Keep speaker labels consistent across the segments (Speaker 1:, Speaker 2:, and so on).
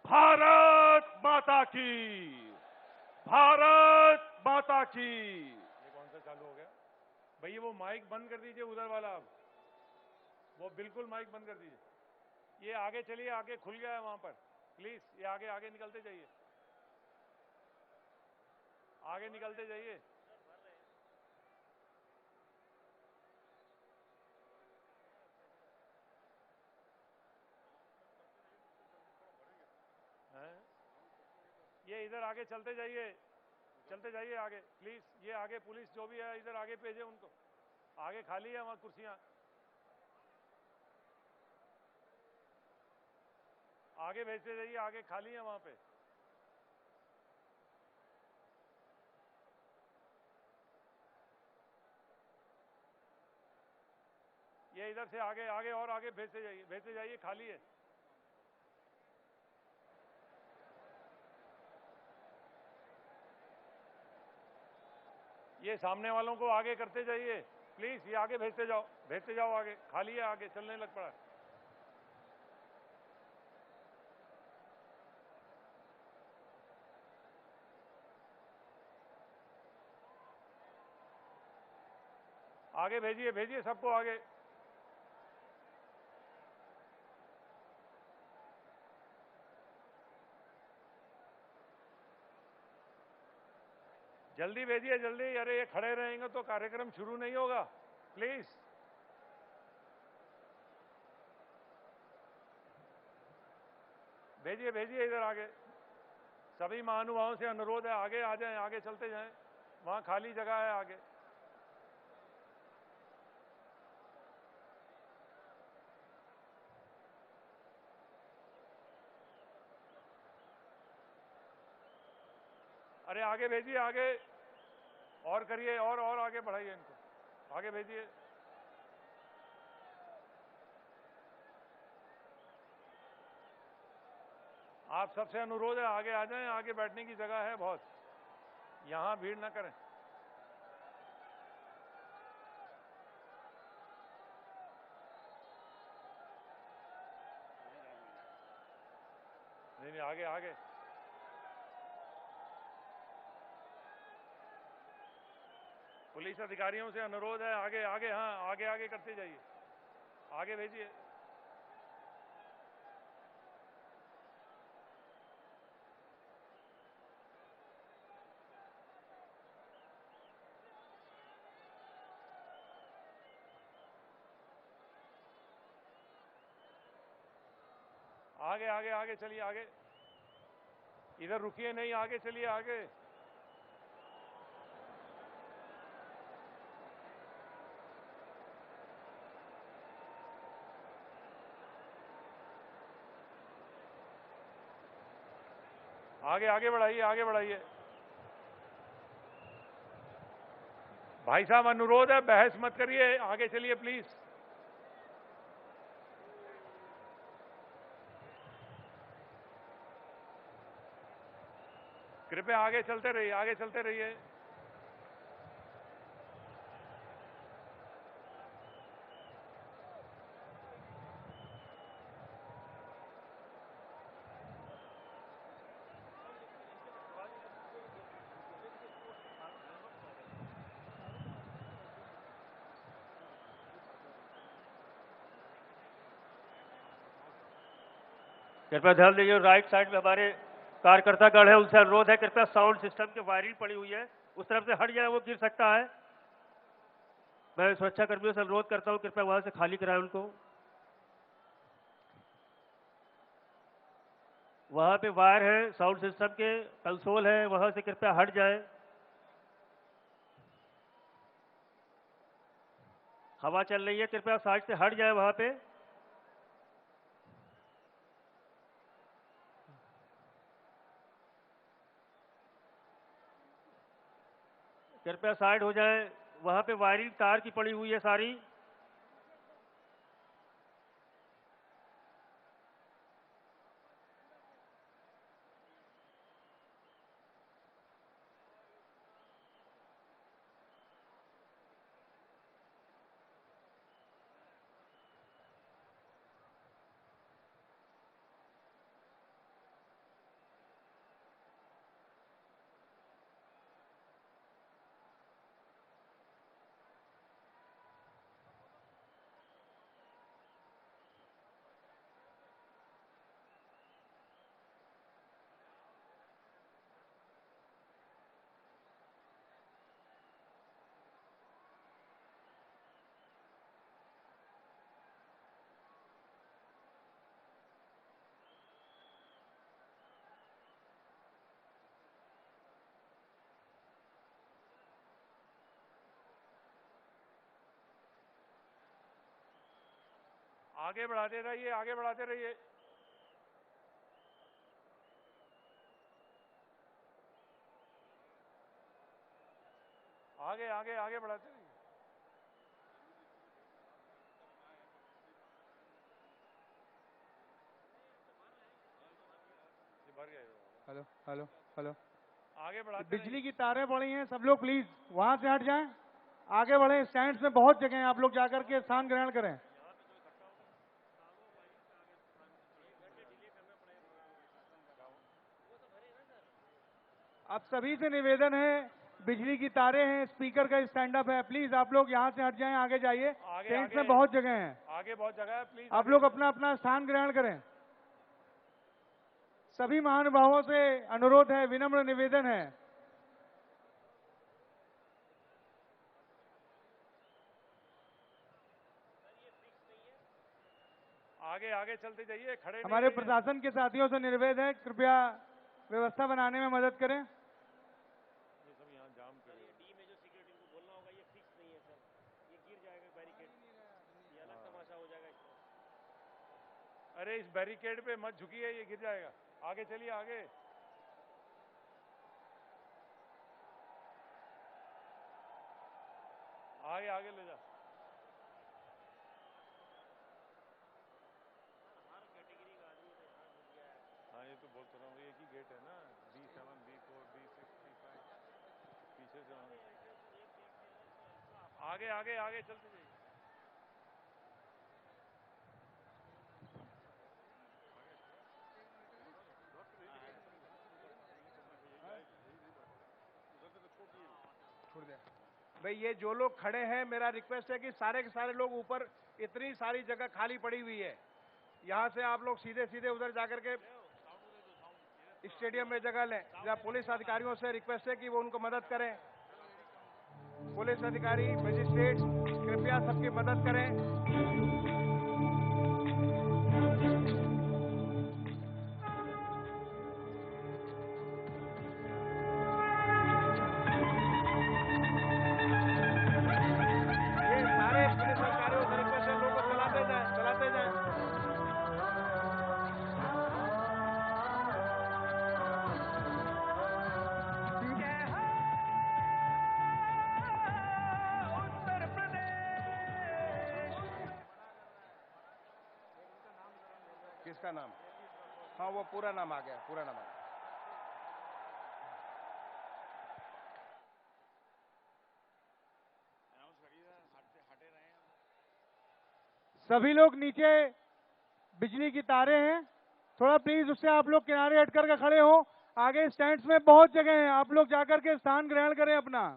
Speaker 1: भारत माता की, भारत माता की। ये कौन सा चालू हो गया भैया? वो माइक बंद कर दीजिए उधर वाला, आप वो बिल्कुल माइक बंद कर दीजिए। ये आगे चलिए, आगे खुल गया है वहां पर, प्लीज ये आगे आगे निकलते जाइए, आगे निकलते जाइए। ये इधर आगे चलते जाइए आगे प्लीज। ये आगे पुलिस जो भी है इधर आगे भेजे उनको, आगे खाली है वहां कुर्सियां, आगे भेजते जाइए, आगे खाली है वहां पे। ये इधर से आगे आगे और आगे भेजते जाइए, खाली है। ये सामने वालों को आगे करते जाइए प्लीज, ये आगे भेजते जाओ आगे, खाली है, आगे चलने लग पड़ा। आगे भेजिए सबको आगे। जल्दी भेजिए जल्दी, अरे ये खड़े रहेंगे तो कार्यक्रम शुरू नहीं होगा, प्लीज। भेजिए इधर आगे। सभी महानुभावों से अनुरोध है, आगे आ जाएं, आगे चलते जाएं, वहां खाली जगह है आगे। अरे आगे भेजिए आगे, और करिए, और आगे बढ़ाइए इनको, आगे भेजिए। आप सबसे अनुरोध है, आगे आ जाएं, आगे बैठने की जगह है बहुत, यहां भीड़ ना करें। नहीं आगे पुलिस अधिकारियों से अनुरोध है, आगे हाँ आगे करते जाइए, आगे भेजिए। आगे चलिए आगे, इधर रुकिए नहीं, आगे चलिए आगे। आगे बढ़ाइए भाई साहब अनुरोध है, बहस मत करिए, आगे चलिए प्लीज। कृपया आगे चलते रहिए, आगे चलते रहिए।
Speaker 2: कृपया ध्यान दीजिए, राइट साइड में हमारे कार्यकर्ता गण है, उनसे अनुरोध है कृपया साउंड सिस्टम की वायरिंग पड़ी हुई है, उस तरफ से हट जाए, वो गिर सकता है। मैं सुरक्षा कर्मियों से अनुरोध करता हूं कृपया वहां से खाली कराएं उनको। वहां पे वायर है, साउंड सिस्टम के कंसोल है, वहां से कृपया हट जाए। हवा चल रही है, कृपया साइड से हट जाए वहां पे। कृपया साइड हो जाए, वहां पे वायरिंग तार की पड़ी हुई है सारी।
Speaker 1: आगे बढ़ाते रहिए, आगे बढ़ाते रहिए। आगे आगे आगे बढ़ाते रहिए। ये भर गया।
Speaker 3: हेलो हेलो हेलो,
Speaker 1: आगे बढ़ाते
Speaker 3: बिजली की तारें पड़ी हैं, सब लोग प्लीज वहां से हट जाएं, आगे बढ़े। स्टैंड्स में बहुत जगह है, आप लोग जाकर के स्थान ग्रहण करें। आप सभी से निवेदन है, बिजली की तारें हैं, स्पीकर का स्टैंड अप है, प्लीज आप लोग यहाँ से हट जाएं, आगे जाइए।
Speaker 1: आगे
Speaker 3: टेंट्स
Speaker 1: आगे
Speaker 3: में बहुत जगह है,
Speaker 1: आगे बहुत जगह है, प्लीज
Speaker 3: आप लोग अपना अपना स्थान ग्रहण करें। सभी महानुभावों से अनुरोध है, विनम्र निवेदन है।
Speaker 1: आगे आगे चलते जाइए, खड़े नहीं
Speaker 3: हमारे
Speaker 1: रहिए।
Speaker 3: प्रशासन के साथियों से निवेदन है, कृपया व्यवस्था बनाने में मदद करें।
Speaker 1: ये सब यहाँ जाम करिए।
Speaker 2: डी में जो सिक्योरिटी को बोलना होगा, ये फिक्स नहीं है सर, ये गिर जाएगा बैरिकेड, ये अलग तमाशा हो जाएगा इसका।
Speaker 1: अरे इस बैरिकेड पे मत झुकिए, ये गिर जाएगा। आगे चलिए, आगे आगे आगे ले जा।
Speaker 2: हर कैटेगरी का आदमी तो यहाँ घुस गया है।
Speaker 1: हाँ ये तो बोलता रहा हूँ, एक ही गेट है ना, B7 B4 B65 पीछे से आगे आगे आगे चलते जाइए।
Speaker 3: छोड़ दे भाई, ये जो लोग खड़े हैं, मेरा रिक्वेस्ट है कि सारे के सारे लोग ऊपर, इतनी सारी जगह खाली पड़ी हुई है, यहाँ से आप लोग सीधे सीधे उधर जाकर के स्टेडियम में जगह लें। या पुलिस अधिकारियों से रिक्वेस्ट है कि वो उनको मदद करें। पुलिस अधिकारी, मजिस्ट्रेट, कृपया सबकी मदद करें। ये सारे पुलिस अधिकारियों से रिक्वेस्ट है, लोगों को चलाते जाएं, चलाते जाएं। इसका नाम? हाँ, वो पूरा नाम आ गया, पूरा नाम आ गया।
Speaker 4: सभी लोग नीचे बिजली की तारें हैं, थोड़ा प्लीज उससे आप लोग किनारे हट करके खड़े हो। आगे स्टैंड्स में बहुत जगह है, आप लोग जाकर के स्थान ग्रहण करें अपना।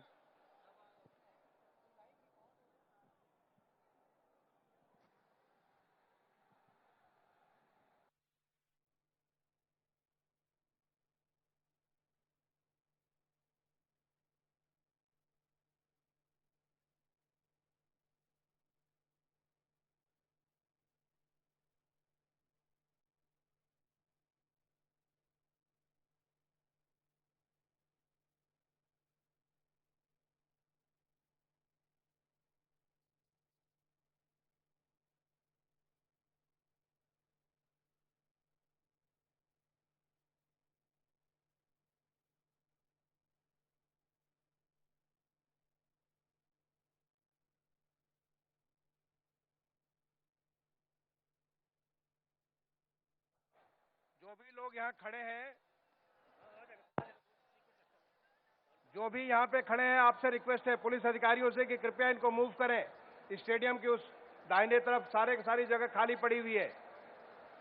Speaker 3: जो भी लोग यहाँ खड़े हैं, जो भी यहाँ पे खड़े हैं, आपसे रिक्वेस्ट है पुलिस अधिकारियों से कि कृपया इनको मूव करें। स्टेडियम की उस दाहिने तरफ सारे की सारी जगह खाली पड़ी हुई है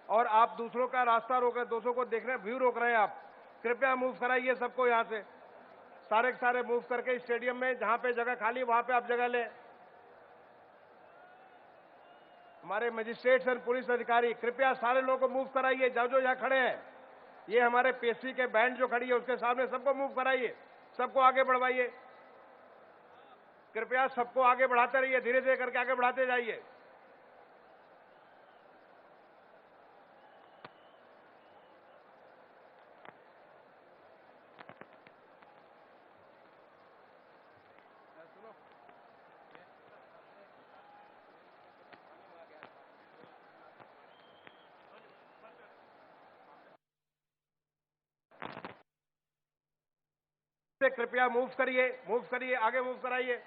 Speaker 3: और आप दूसरों का रास्ता रोक रहे, दूसरों को देख रहे हैं, व्यू रोक रहे हैं। आप कृपया मूव कराइए सबको यहाँ से, सारे के सारे मूव करके स्टेडियम में जहाँ पे जगह खाली वहाँ पे आप जगह लें। हमारे मजिस्ट्रेट्स और पुलिस अधिकारी कृपया सारे लोगों को मूव कराइए, जो यहाँ खड़े हैं। ये हमारे पेशी के बैंड जो खड़ी है उसके सामने सबको मूव कराइए, सबको आगे बढ़वाइए। कृपया सबको आगे बढ़ाते रहिए, धीरे धीरे करके आगे बढ़ाते जाइए। कृपया मूव करिए, आगे मूव कराइए।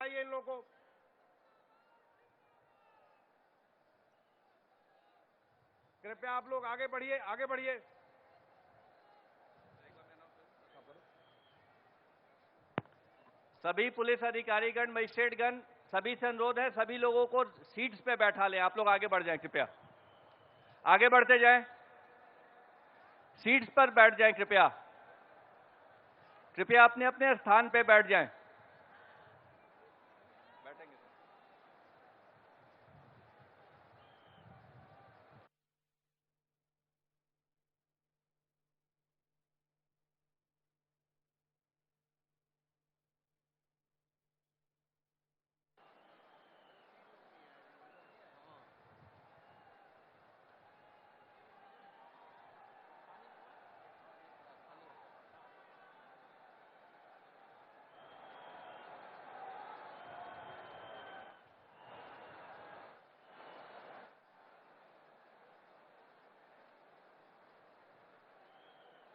Speaker 3: इन लोगों को कृपया आप लोग आगे बढ़िए, आगे बढ़िए।
Speaker 5: सभी पुलिस अधिकारीगण, मजिस्ट्रेटगण, सभी से अनुरोध है, सभी लोगों को सीट्स पे बैठा लें। आप लोग आगे बढ़ जाएं, कृपया आगे बढ़ते जाएं, सीट्स पर बैठ जाएं। कृपया कृपया अपने अपने स्थान पे बैठ जाएं। बैठेंगे सर।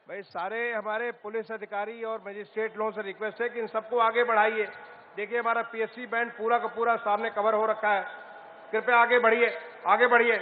Speaker 3: भाई सारे हमारे पुलिस अधिकारी और मजिस्ट्रेट लोगों से रिक्वेस्ट है कि इन सबको आगे बढ़ाइए। देखिए हमारा पीएससी बैंड पूरा का पूरा सामने कवर हो रखा है। कृपया आगे बढ़िए, आगे बढ़िए।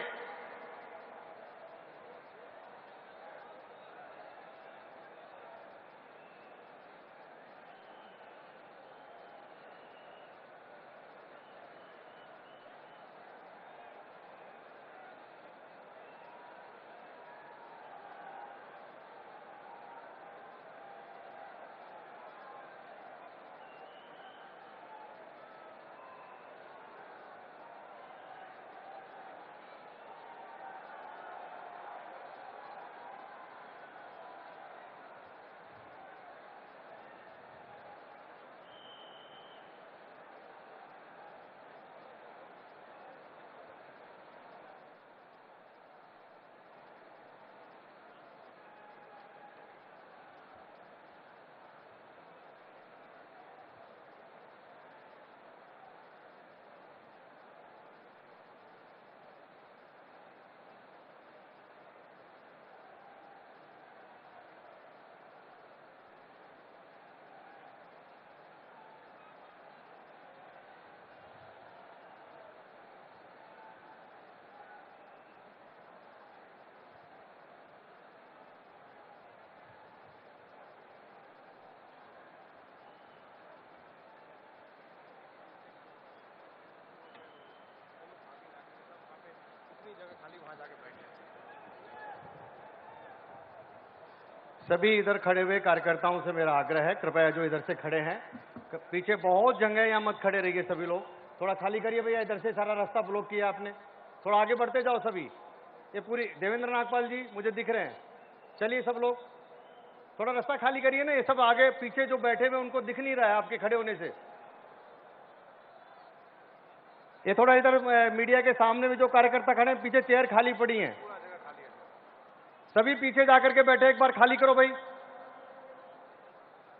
Speaker 3: जगह खाली वहां जाके बैठे।
Speaker 6: सभी इधर खड़े हुए कार्यकर्ताओं से मेरा आग्रह है, कृपया जो इधर से खड़े हैं, पीछे बहुत जगह है, यहाँ मत खड़े रहिए सभी लोग, थोड़ा खाली करिए भैया, इधर से सारा रास्ता ब्लॉक किया आपने, थोड़ा आगे बढ़ते जाओ सभी। ये पूरी देवेंद्र नागपाल जी मुझे दिख रहे हैं, चलिए सब लोग थोड़ा रास्ता खाली करिए ना, ये सब आगे पीछे जो बैठे हुए उनको दिख नहीं रहा है आपके खड़े होने से। ये थोड़ा इधर मीडिया के सामने में जो कार्यकर्ता खड़े हैं, पीछे चेयर खाली पड़ी हैं, सभी पीछे जाकर के बैठे, एक बार खाली करो भाई।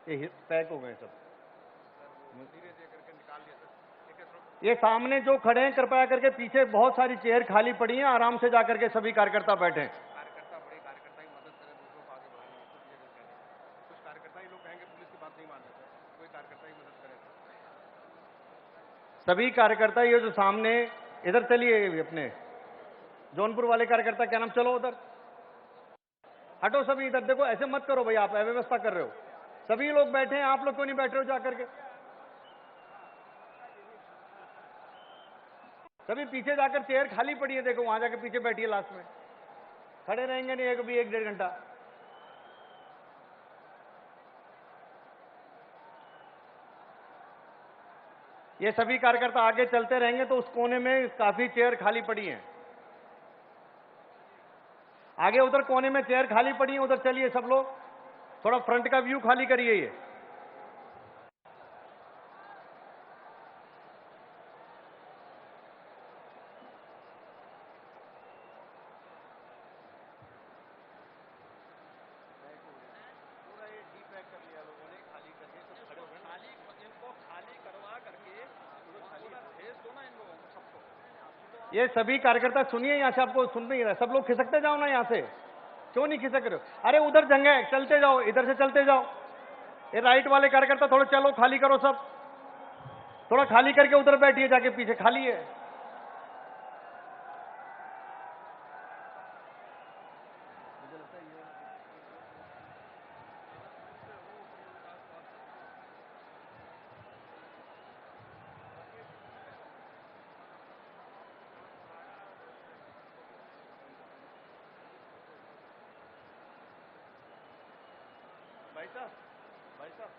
Speaker 6: ये पैक हो गए सब, ये सामने जो खड़े हैं कृपया करके पीछे बहुत सारी चेयर खाली पड़ी हैं, आराम से जाकर के सभी कार्यकर्ता बैठे।
Speaker 3: कार्यकर्ता बड़े कार्यकर्ता ही मदद करें, दूसरों को आगे बढ़ाने में। कुछ कार्यकर्ता ही लोग कहेंगे पुलिस की बात नहीं मान रहे, कोई कार्यकर्ता ही मदद करे।
Speaker 6: सभी कार्यकर्ता ये जो सामने, इधर चलिए, अपने जौनपुर वाले कार्यकर्ता, क्या नाम, चलो उधर हटो सभी इधर, देखो ऐसे मत करो भाई, आप अव्यवस्था कर रहे हो, सभी लोग बैठे हैं, आप लोग क्यों नहीं बैठ रहे हो जाकर के? सभी पीछे जाकर, चेयर खाली पड़ी है, देखो वहां जाकर पीछे बैठिए, लास्ट में खड़े रहेंगे नहीं एक भी 1-1.5 घंटा। ये सभी कार्यकर्ता आगे चलते रहेंगे तो उस कोने में काफी चेयर खाली पड़ी हैं, आगे उधर कोने में चेयर खाली पड़ी है, उधर चलिए सब लोग, थोड़ा फ्रंट का व्यू खाली करिए। ये ये सभी कार्यकर्ता सुनिए, यहाँ से आपको सुन नहीं रहा, सब लोग खिसकते जाओ ना यहाँ से, क्यों नहीं खिसक रहे हो? अरे उधर जगह है, चलते जाओ, इधर से चलते जाओ। ये राइट वाले कार्यकर्ता थोड़ा चलो, खाली करो सब, थोड़ा खाली करके उधर बैठिए जाके, पीछे खाली है। भाई साहब, भाई साहब,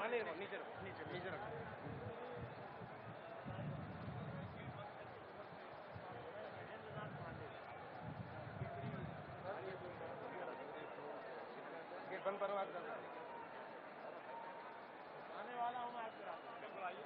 Speaker 3: नीचे नीचे रखो। बंद करो आप, आने वाला हूँ मैं आपके, बुलाइए।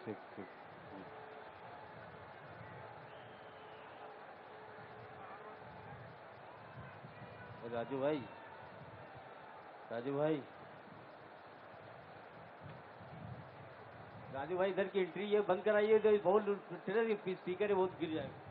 Speaker 7: ठीक ठीक। राजू भाई, राजू भाई, राजू भाई, इधर की एंट्री ये बंद कराइए, तो बहुत स्पीकर है, बहुत गिर जाएगा।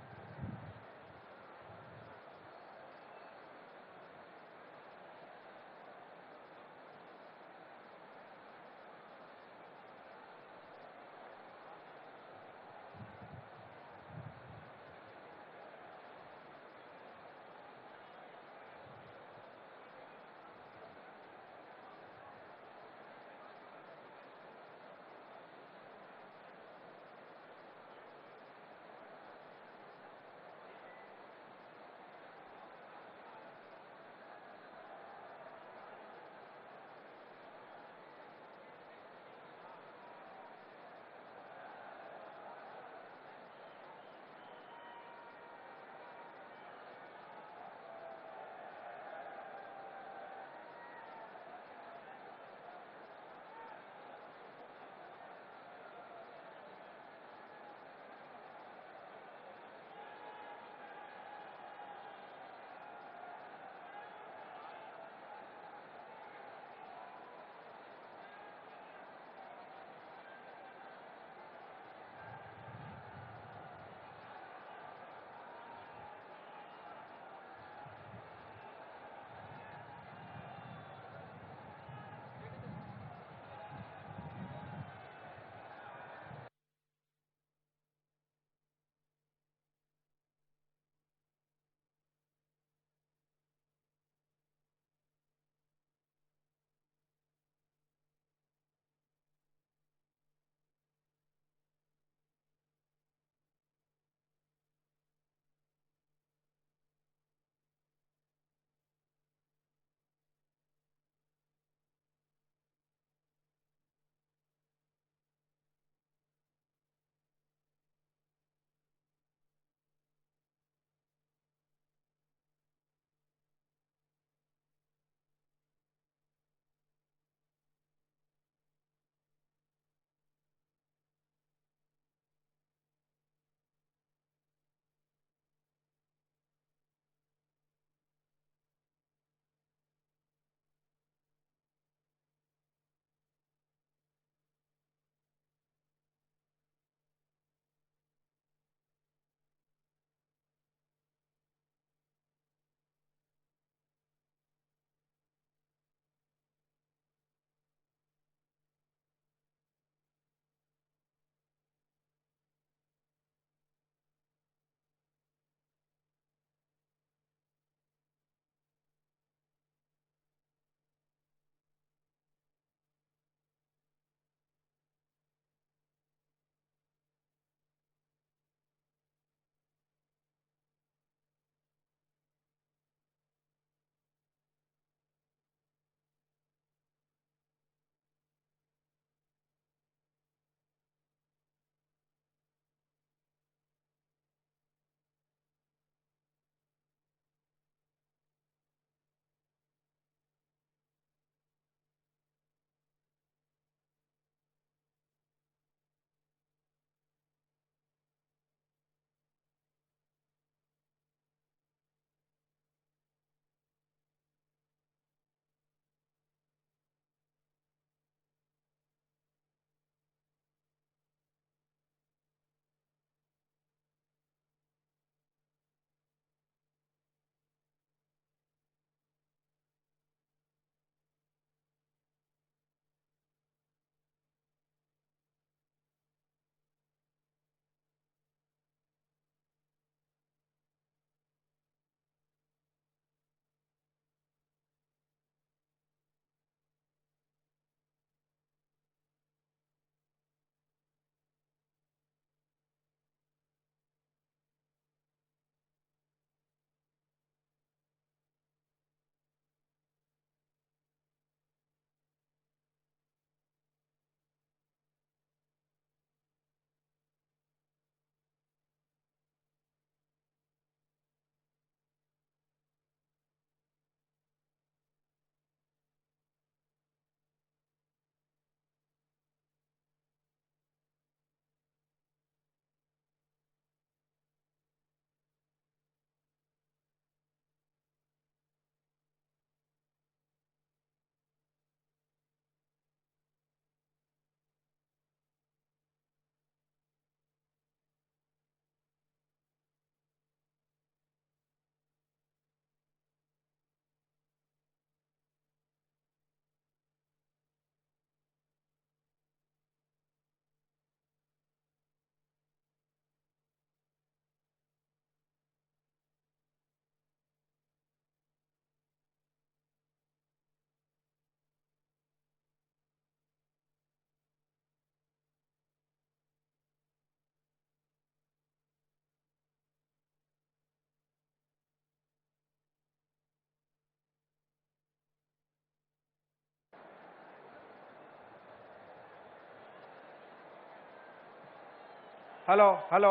Speaker 3: हेलो हेलो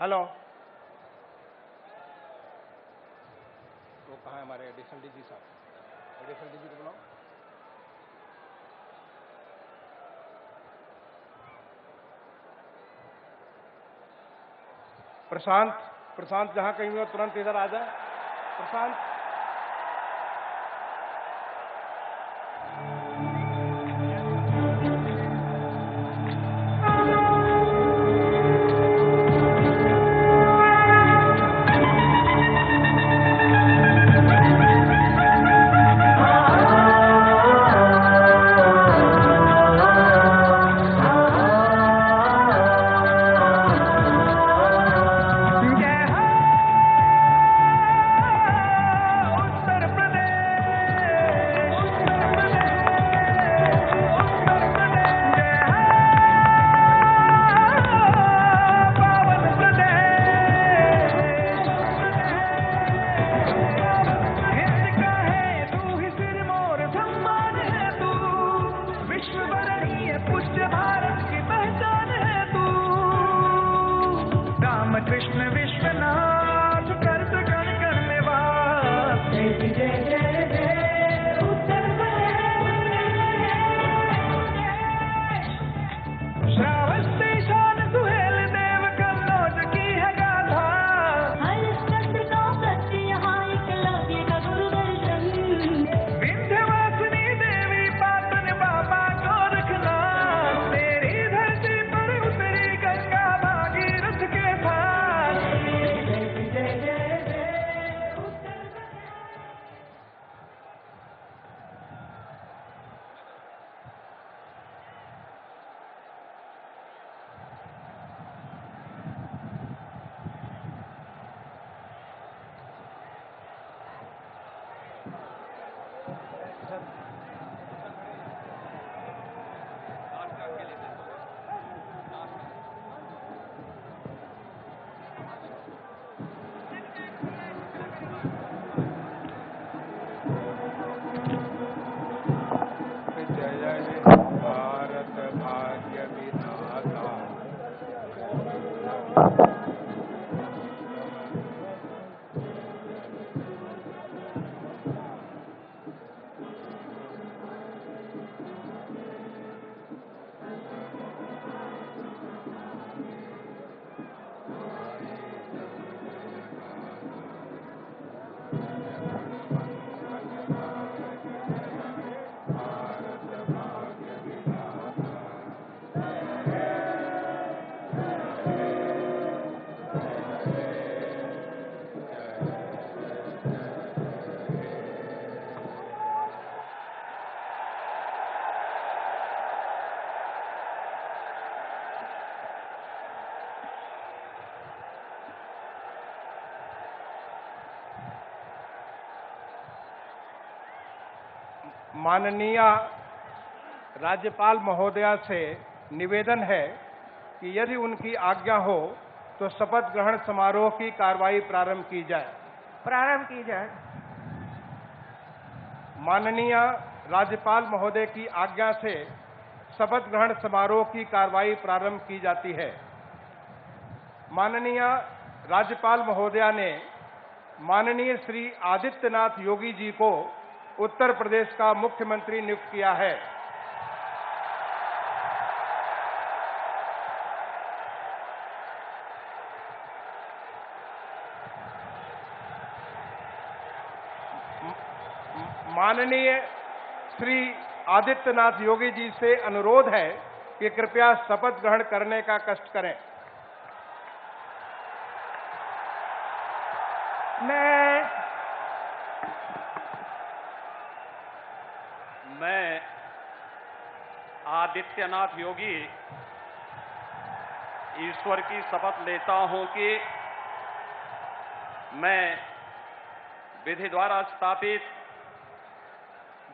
Speaker 3: हेलो, वो कहाँ है हमारे एडिशनल डीजी साहब? एडिशनल डीजी को बुलाओ। प्रशांत, प्रशांत जहां कहीं हो तुरंत इधर आ जाए। प्रशांत,
Speaker 8: कृष्ण विश्वनाथ कर्त गण करनेवास, जय जय जय जय उत्तर प्रदेश। श्रावस्ती शान सुहेल देव कन्नौज की है गाथा, हर स्कंद का सत्य यहाँ एकलव्य का गुरुदर्शन। विंध्यवासिनी देवी पाटन बाबा गोरखनाथ, तेरी धरती पर उतरी गंगा भागीरथ के साथ। भारत भाग्य विधाता, माननीय राज्यपाल महोदया से निवेदन है कि यदि उनकी आज्ञा हो तो शपथ ग्रहण समारोह की कार्रवाई प्रारंभ की जाए। माननीय राज्यपाल महोदय की आज्ञा से शपथ ग्रहण समारोह की कार्रवाई प्रारंभ की जाती है। माननीय राज्यपाल महोदया ने माननीय श्री आदित्यनाथ योगी जी को उत्तर प्रदेश का मुख्यमंत्री नियुक्त किया है। माननीय श्री आदित्यनाथ योगी जी से अनुरोध है कि कृपया शपथ ग्रहण करने का कष्ट करें।
Speaker 5: मैं आदित्यनाथ योगी ईश्वर की शपथ लेता हूं कि मैं विधि द्वारा स्थापित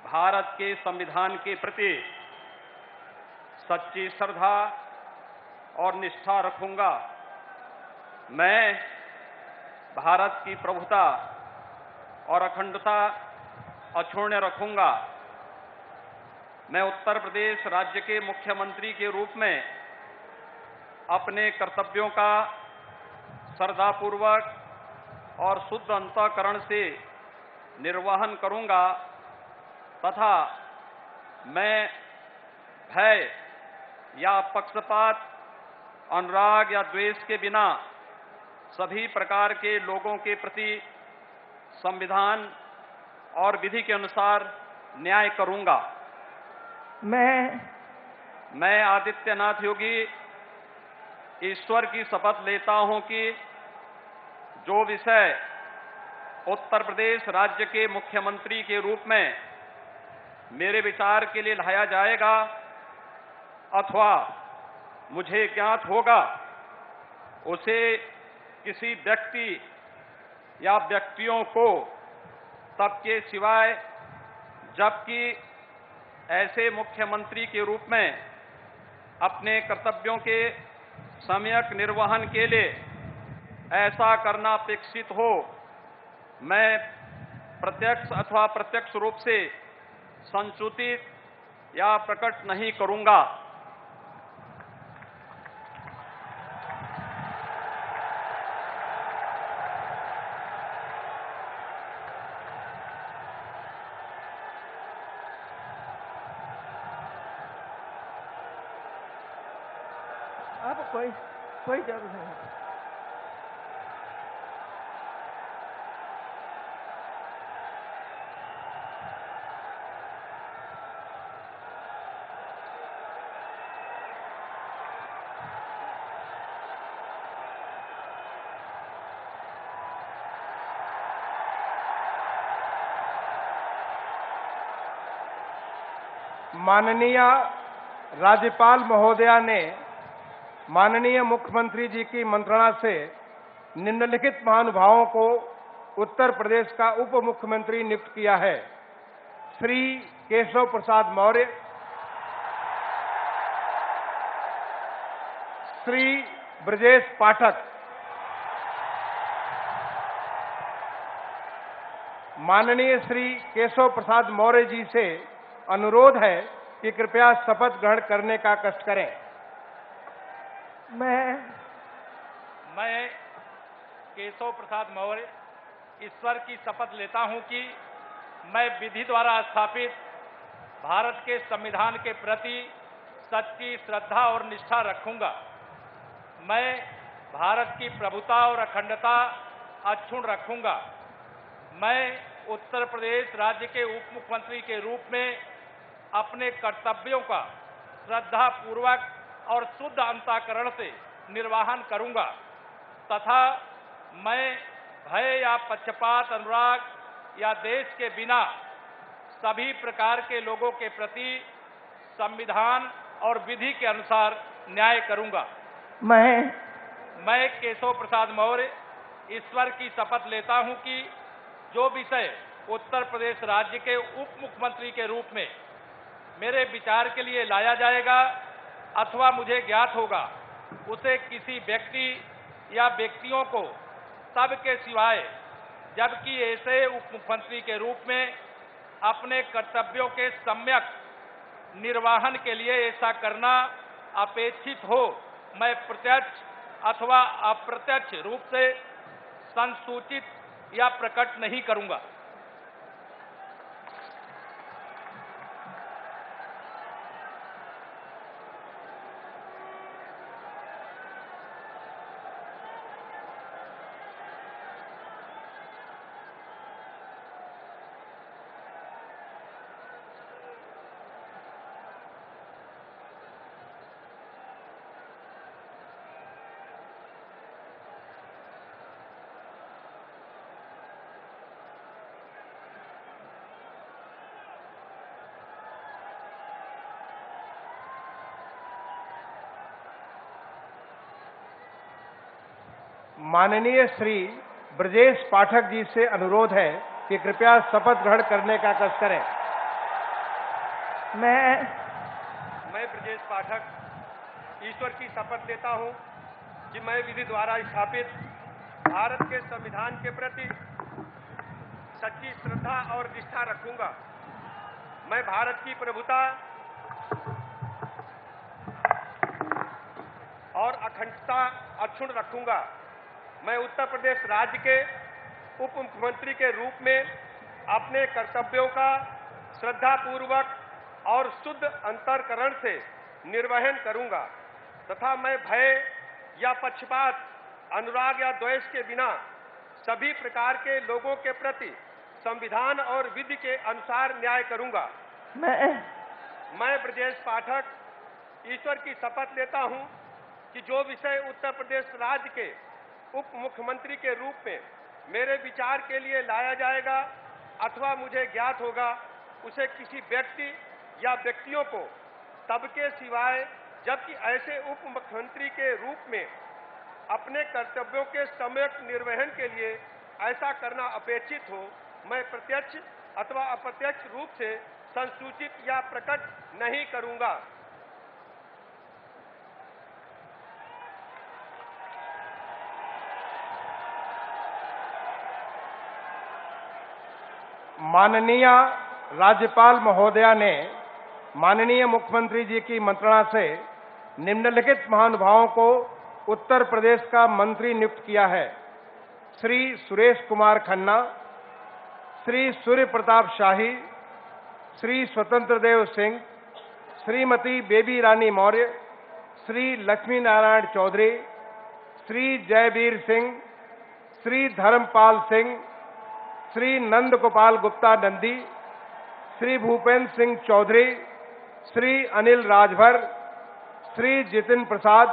Speaker 5: भारत के संविधान के प्रति सच्ची श्रद्धा और निष्ठा रखूंगा। मैं भारत की प्रभुता और अखंडता अक्षुण्ण रखूंगा। मैं उत्तर प्रदेश राज्य के मुख्यमंत्री के रूप में अपने कर्तव्यों का श्रद्धापूर्वक और शुद्ध अंतःकरण से निर्वहन करूंगा तथा मैं भय या पक्षपात, अनुराग या द्वेष के बिना सभी प्रकार के लोगों के प्रति संविधान और विधि के अनुसार न्याय करूंगा। मैं आदित्यनाथ योगी ईश्वर की शपथ लेता हूं कि जो विषय उत्तर प्रदेश राज्य के मुख्यमंत्री के रूप में मेरे विचार के लिए लाया जाएगा अथवा मुझे ज्ञात होगा, उसे किसी व्यक्ति या व्यक्तियों को तब के सिवाय जबकि ऐसे मुख्यमंत्री के रूप में अपने कर्तव्यों के सम्यक निर्वहन के लिए ऐसा करना अपेक्षित हो, मैं प्रत्यक्ष अथवा प्रत्यक्ष रूप से संसूचित या प्रकट नहीं करूंगा।
Speaker 8: अब कोई जरूरत नहीं है।
Speaker 3: माननीय राज्यपाल महोदया ने माननीय मुख्यमंत्री जी की मंत्रणा से निम्नलिखित महानुभावों को उत्तर प्रदेश का उप मुख्यमंत्री नियुक्त किया है। श्री केशव प्रसाद मौर्य, श्री ब्रजेश पाठक, माननीय श्री केशव प्रसाद मौर्य जी से अनुरोध है कि कृपया शपथ ग्रहण करने का कष्ट करें।
Speaker 5: मैं केशव प्रसाद मौर्य ईश्वर की शपथ लेता हूं कि मैं विधि द्वारा स्थापित भारत के संविधान के प्रति सच्ची श्रद्धा और निष्ठा रखूंगा। मैं भारत की प्रभुता और अखंडता अक्षुण्ण रखूंगा। मैं उत्तर प्रदेश राज्य के उप मुख्यमंत्री के रूप में अपने कर्तव्यों का श्रद्धा पूर्वक और शुद्ध अंतःकरण से निर्वहन करूंगा तथा मैं भय या पक्षपात, अनुराग या देश के बिना सभी प्रकार के लोगों के प्रति संविधान और विधि के अनुसार न्याय करूंगा। मैं केशव प्रसाद मौर्य ईश्वर की शपथ लेता हूं कि जो विषय उत्तर प्रदेश राज्य के उप मुख्यमंत्री के रूप में मेरे विचार के लिए लाया जाएगा अथवा मुझे ज्ञात होगा, उसे किसी व्यक्ति या व्यक्तियों को तब के सिवाय जबकि ऐसे उप मुख्यमंत्री के रूप में अपने कर्तव्यों के सम्यक निर्वहन के लिए ऐसा करना अपेक्षित हो, मैं प्रत्यक्ष अथवा अप्रत्यक्ष रूप से संसूचित या प्रकट नहीं करूंगा।
Speaker 3: माननीय श्री ब्रजेश पाठक जी से अनुरोध है कि कृपया शपथ ग्रहण करने का कष्ट करें।
Speaker 6: मैं ब्रजेश पाठक ईश्वर की शपथ लेता हूं कि मैं विधि द्वारा स्थापित भारत के संविधान के प्रति सच्ची श्रद्धा और निष्ठा रखूंगा। मैं भारत की प्रभुता
Speaker 3: और अखंडता अक्षुण्ण रखूंगा। मैं उत्तर प्रदेश राज्य के उप मुख्यमंत्री के रूप में अपने कर्तव्यों का श्रद्धापूर्वक और शुद्ध अंतःकरण से निर्वहन करूंगा तथा मैं भय या पक्षपात, अनुराग या द्वेष के बिना सभी प्रकार के लोगों के प्रति संविधान और विधि के अनुसार न्याय करूंगा। मैं ब्रजेश पाठक ईश्वर की शपथ लेता हूं कि जो विषय उत्तर प्रदेश राज्य के उप मुख्यमंत्री के रूप में मेरे विचार के लिए लाया जाएगा अथवा मुझे ज्ञात होगा, उसे किसी व्यक्ति या व्यक्तियों को तब के सिवाय जबकि ऐसे उप मुख्यमंत्री के रूप में अपने कर्तव्यों के सम्यक निर्वहन के लिए ऐसा करना अपेक्षित हो, मैं प्रत्यक्ष अथवा अप्रत्यक्ष रूप से संसूचित या प्रकट नहीं करूंगा। माननीय राज्यपाल महोदया ने माननीय मुख्यमंत्री जी की मंत्रणा से निम्नलिखित महानुभावों को उत्तर प्रदेश का मंत्री नियुक्त किया है। श्री सुरेश कुमार खन्ना, श्री सूर्य प्रताप शाही, श्री स्वतंत्र देव सिंह, श्रीमती बेबी रानी मौर्य, श्री लक्ष्मी नारायण चौधरी, श्री जयवीर सिंह, श्री धर्मपाल सिंह, श्री नंद गोपाल गुप्ता नंदी, श्री भूपेंद्र सिंह चौधरी, श्री अनिल राजभर, श्री जितिन प्रसाद,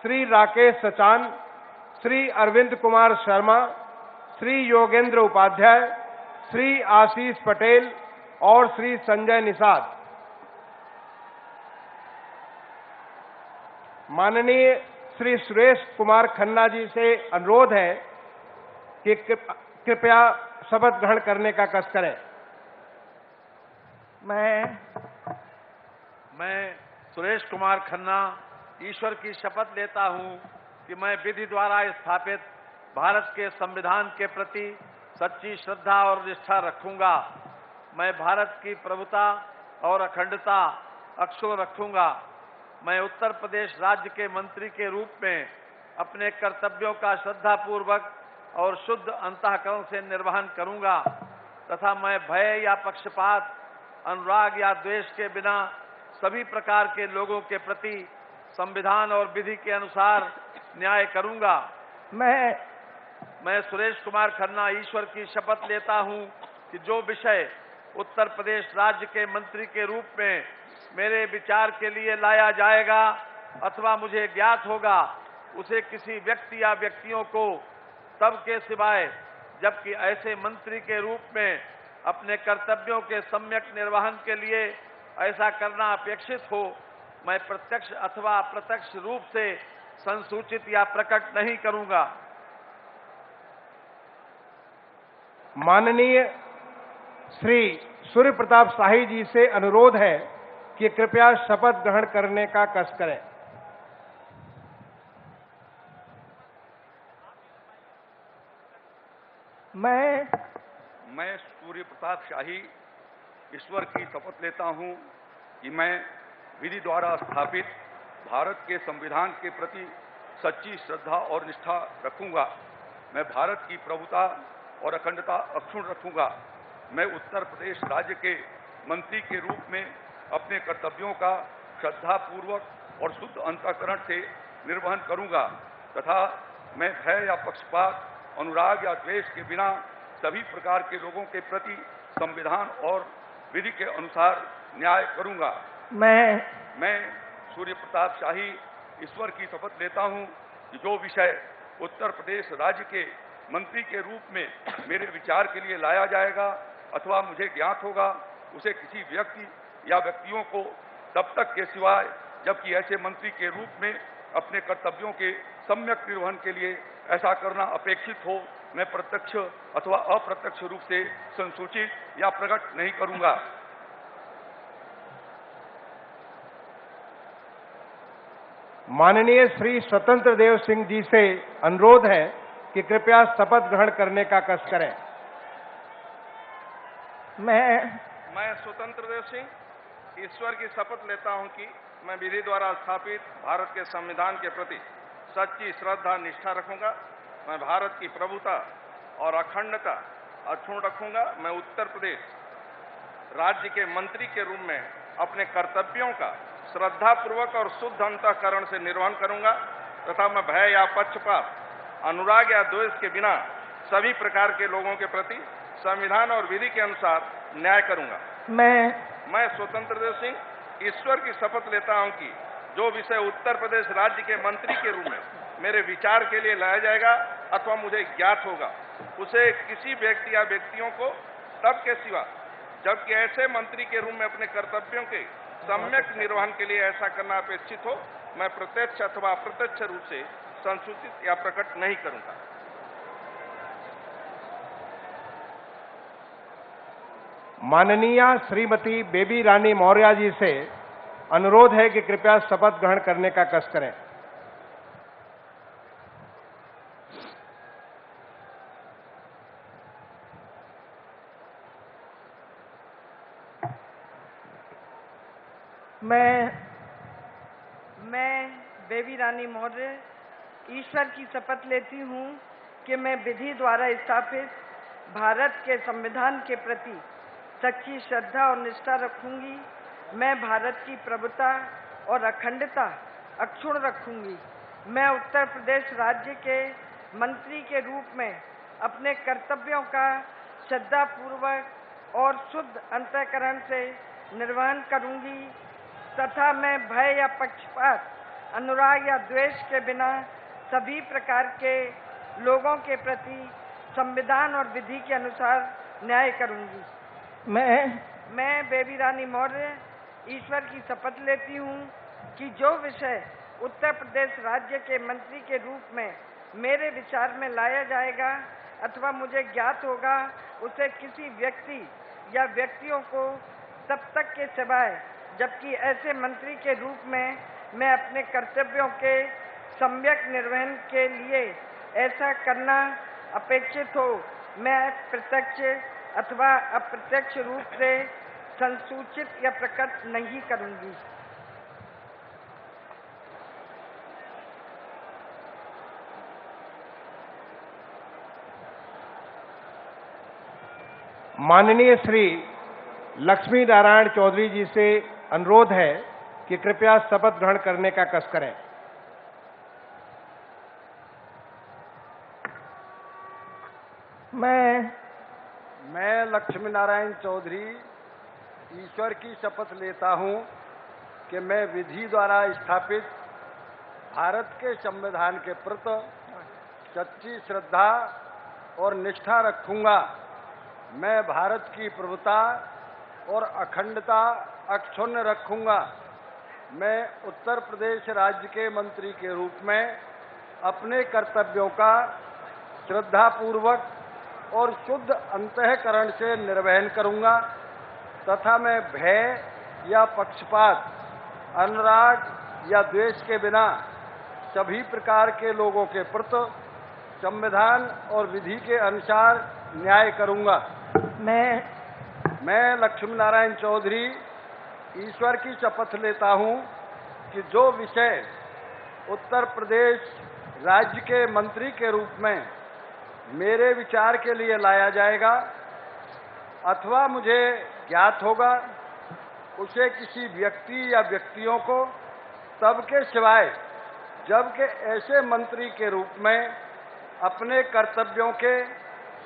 Speaker 3: श्री राकेश सचान, श्री अरविंद कुमार शर्मा, श्री योगेंद्र उपाध्याय, श्री आशीष पटेल और श्री संजय निषाद। माननीय श्री सुरेश कुमार खन्ना जी से अनुरोध है कि कृपया शपथ ग्रहण करने का कष्ट करें।
Speaker 5: मैं सुरेश कुमार खन्ना ईश्वर की शपथ लेता हूं कि मैं विधि द्वारा स्थापित भारत के संविधान के प्रति सच्ची श्रद्धा और निष्ठा रखूंगा। मैं भारत की प्रभुता और अखंडता अक्षुण्ण रखूंगा। मैं उत्तर प्रदेश राज्य के मंत्री के रूप में अपने कर्तव्यों का श्रद्धापूर्वक और शुद्ध अंतःकरण से निर्वहन करूंगा तथा मैं भय या पक्षपात, अनुराग या द्वेष के बिना सभी प्रकार के लोगों के प्रति संविधान और विधि के अनुसार न्याय करूंगा। मैं सुरेश कुमार खन्ना ईश्वर की शपथ लेता हूं कि जो विषय उत्तर प्रदेश राज्य के मंत्री के रूप में मेरे विचार के लिए लाया जाएगा अथवा मुझे ज्ञात होगा, उसे किसी व्यक्ति या व्यक्तियों को तब के सिवाय जबकि ऐसे मंत्री के रूप में अपने कर्तव्यों के सम्यक निर्वहन के लिए ऐसा करना अपेक्षित हो, मैं प्रत्यक्ष अथवा अप्रत्यक्ष रूप से संसूचित या प्रकट नहीं करूंगा।
Speaker 3: माननीय श्री सूर्य प्रताप शाही जी से अनुरोध है कि कृपया शपथ ग्रहण करने का कष्ट करें।
Speaker 9: मैं सूर्य प्रताप शाही ईश्वर की शपथ लेता हूं कि मैं विधि द्वारा स्थापित भारत के संविधान के प्रति सच्ची श्रद्धा और निष्ठा रखूंगा। मैं भारत की प्रभुता और अखंडता अक्षुण्ण रखूंगा। मैं उत्तर प्रदेश राज्य के मंत्री के रूप में अपने कर्तव्यों का श्रद्धापूर्वक और शुद्ध अंतःकरण से निर्वहन करूंगा तथा मैं भय या पक्षपात, अनुराग या द्वेष के बिना सभी प्रकार के लोगों के प्रति संविधान और विधि के अनुसार न्याय करूंगा। मैं सूर्य प्रताप शाही ईश्वर की शपथ लेता हूं कि जो विषय उत्तर प्रदेश राज्य के मंत्री के रूप में मेरे विचार के लिए लाया जाएगा अथवा मुझे ज्ञात होगा, उसे किसी व्यक्ति या व्यक्तियों को तब तक के सिवाय जबकि ऐसे मंत्री के रूप में अपने कर्तव्यों के सम्यक निर्वहन के लिए ऐसा करना अपेक्षित हो, मैं प्रत्यक्ष अथवा अप्रत्यक्ष रूप से संसूचित या प्रकट नहीं करूंगा।
Speaker 3: माननीय श्री स्वतंत्र देव सिंह जी से अनुरोध है कि कृपया शपथ ग्रहण करने का कष्ट करें।
Speaker 10: मैं स्वतंत्र देव सिंह ईश्वर की शपथ लेता हूं कि मैं विधि द्वारा स्थापित भारत के संविधान के प्रति सच्ची श्रद्धा निष्ठा रखूंगा। मैं भारत की प्रभुता और अखंडता अक्षुण्ण रखूंगा। मैं उत्तर प्रदेश राज्य के मंत्री के रूप में अपने कर्तव्यों का श्रद्धापूर्वक और शुद्ध अंतःकरण से निर्वहन करूंगा तथा मैं भय या पक्षपात, अनुराग या द्वेष के बिना सभी प्रकार के लोगों के प्रति संविधान और विधि के अनुसार न्याय करूंगा। मैं स्वतंत्र देव सिंह ईश्वर की शपथ लेता हूं कि जो विषय उत्तर प्रदेश राज्य के मंत्री के रूप में मेरे विचार के लिए लाया जाएगा अथवा मुझे ज्ञात होगा, उसे किसी व्यक्ति या व्यक्तियों को तब के सिवा जबकि ऐसे मंत्री के रूप में अपने कर्तव्यों के सम्यक निर्वहन के लिए ऐसा करना अपेक्षित हो, मैं प्रत्यक्ष अथवा अप्रत्यक्ष रूप से संसूचित या प्रकट नहीं करूंगा।
Speaker 3: माननीय श्रीमती बेबी रानी मौर्य जी से अनुरोध है कि कृपया शपथ ग्रहण करने का कष्ट करें।
Speaker 11: मैं बेबी रानी मौर्य ईश्वर की शपथ लेती हूँ कि मैं विधि द्वारा स्थापित भारत के संविधान के प्रति सच्ची श्रद्धा और निष्ठा रखूंगी। मैं भारत की प्रभुता और अखंडता अक्षुण्ण रखूंगी। मैं उत्तर प्रदेश राज्य के मंत्री के रूप में अपने कर्तव्यों का श्रद्धापूर्वक और शुद्ध अंतःकरण से निर्वहन करूंगी तथा मैं भय या पक्षपात, अनुराग या द्वेष के बिना सभी प्रकार के लोगों के प्रति संविधान और विधि के अनुसार न्याय करूंगी। मैं बेबी रानी मौर्य ईश्वर की शपथ लेती हूँ कि जो विषय उत्तर प्रदेश राज्य के मंत्री के रूप में मेरे विचार में लाया जाएगा अथवा मुझे ज्ञात होगा, उसे किसी व्यक्ति या व्यक्तियों को तब तक के सिवाय जबकि ऐसे मंत्री के रूप में मैं अपने कर्तव्यों के सम्यक निर्वहन के लिए ऐसा करना अपेक्षित हो, मैं प्रत्यक्ष अथवा अप्रत्यक्ष रूप से संसूचित या प्रकट नहीं करूंगी।
Speaker 3: माननीय श्री लक्ष्मी नारायण चौधरी जी से अनुरोध है कि कृपया शपथ ग्रहण करने का कष्ट करें।
Speaker 6: मैं लक्ष्मी नारायण चौधरी ईश्वर की शपथ लेता हूं कि मैं विधि द्वारा स्थापित भारत के संविधान के प्रति सच्ची श्रद्धा और निष्ठा रखूंगा। मैं भारत की प्रभुता और अखंडता अक्षुण्ण रखूंगा। मैं उत्तर प्रदेश राज्य के मंत्री के रूप में अपने कर्तव्यों का श्रद्धापूर्वक और शुद्ध अंतःकरण से निर्वहन करूंगा तथा मैं भय या पक्षपात, अनुराग या द्वेष के बिना सभी प्रकार के लोगों के प्रति संविधान और विधि के अनुसार न्याय करूंगा। मैं लक्ष्मी नारायण चौधरी ईश्वर की शपथ लेता हूं कि जो विषय उत्तर प्रदेश राज्य के मंत्री के रूप में मेरे विचार के लिए लाया जाएगा अथवा मुझे ज्ञात होगा, उसे किसी व्यक्ति या व्यक्तियों को तब के सिवाय जबकि ऐसे मंत्री के रूप में अपने कर्तव्यों के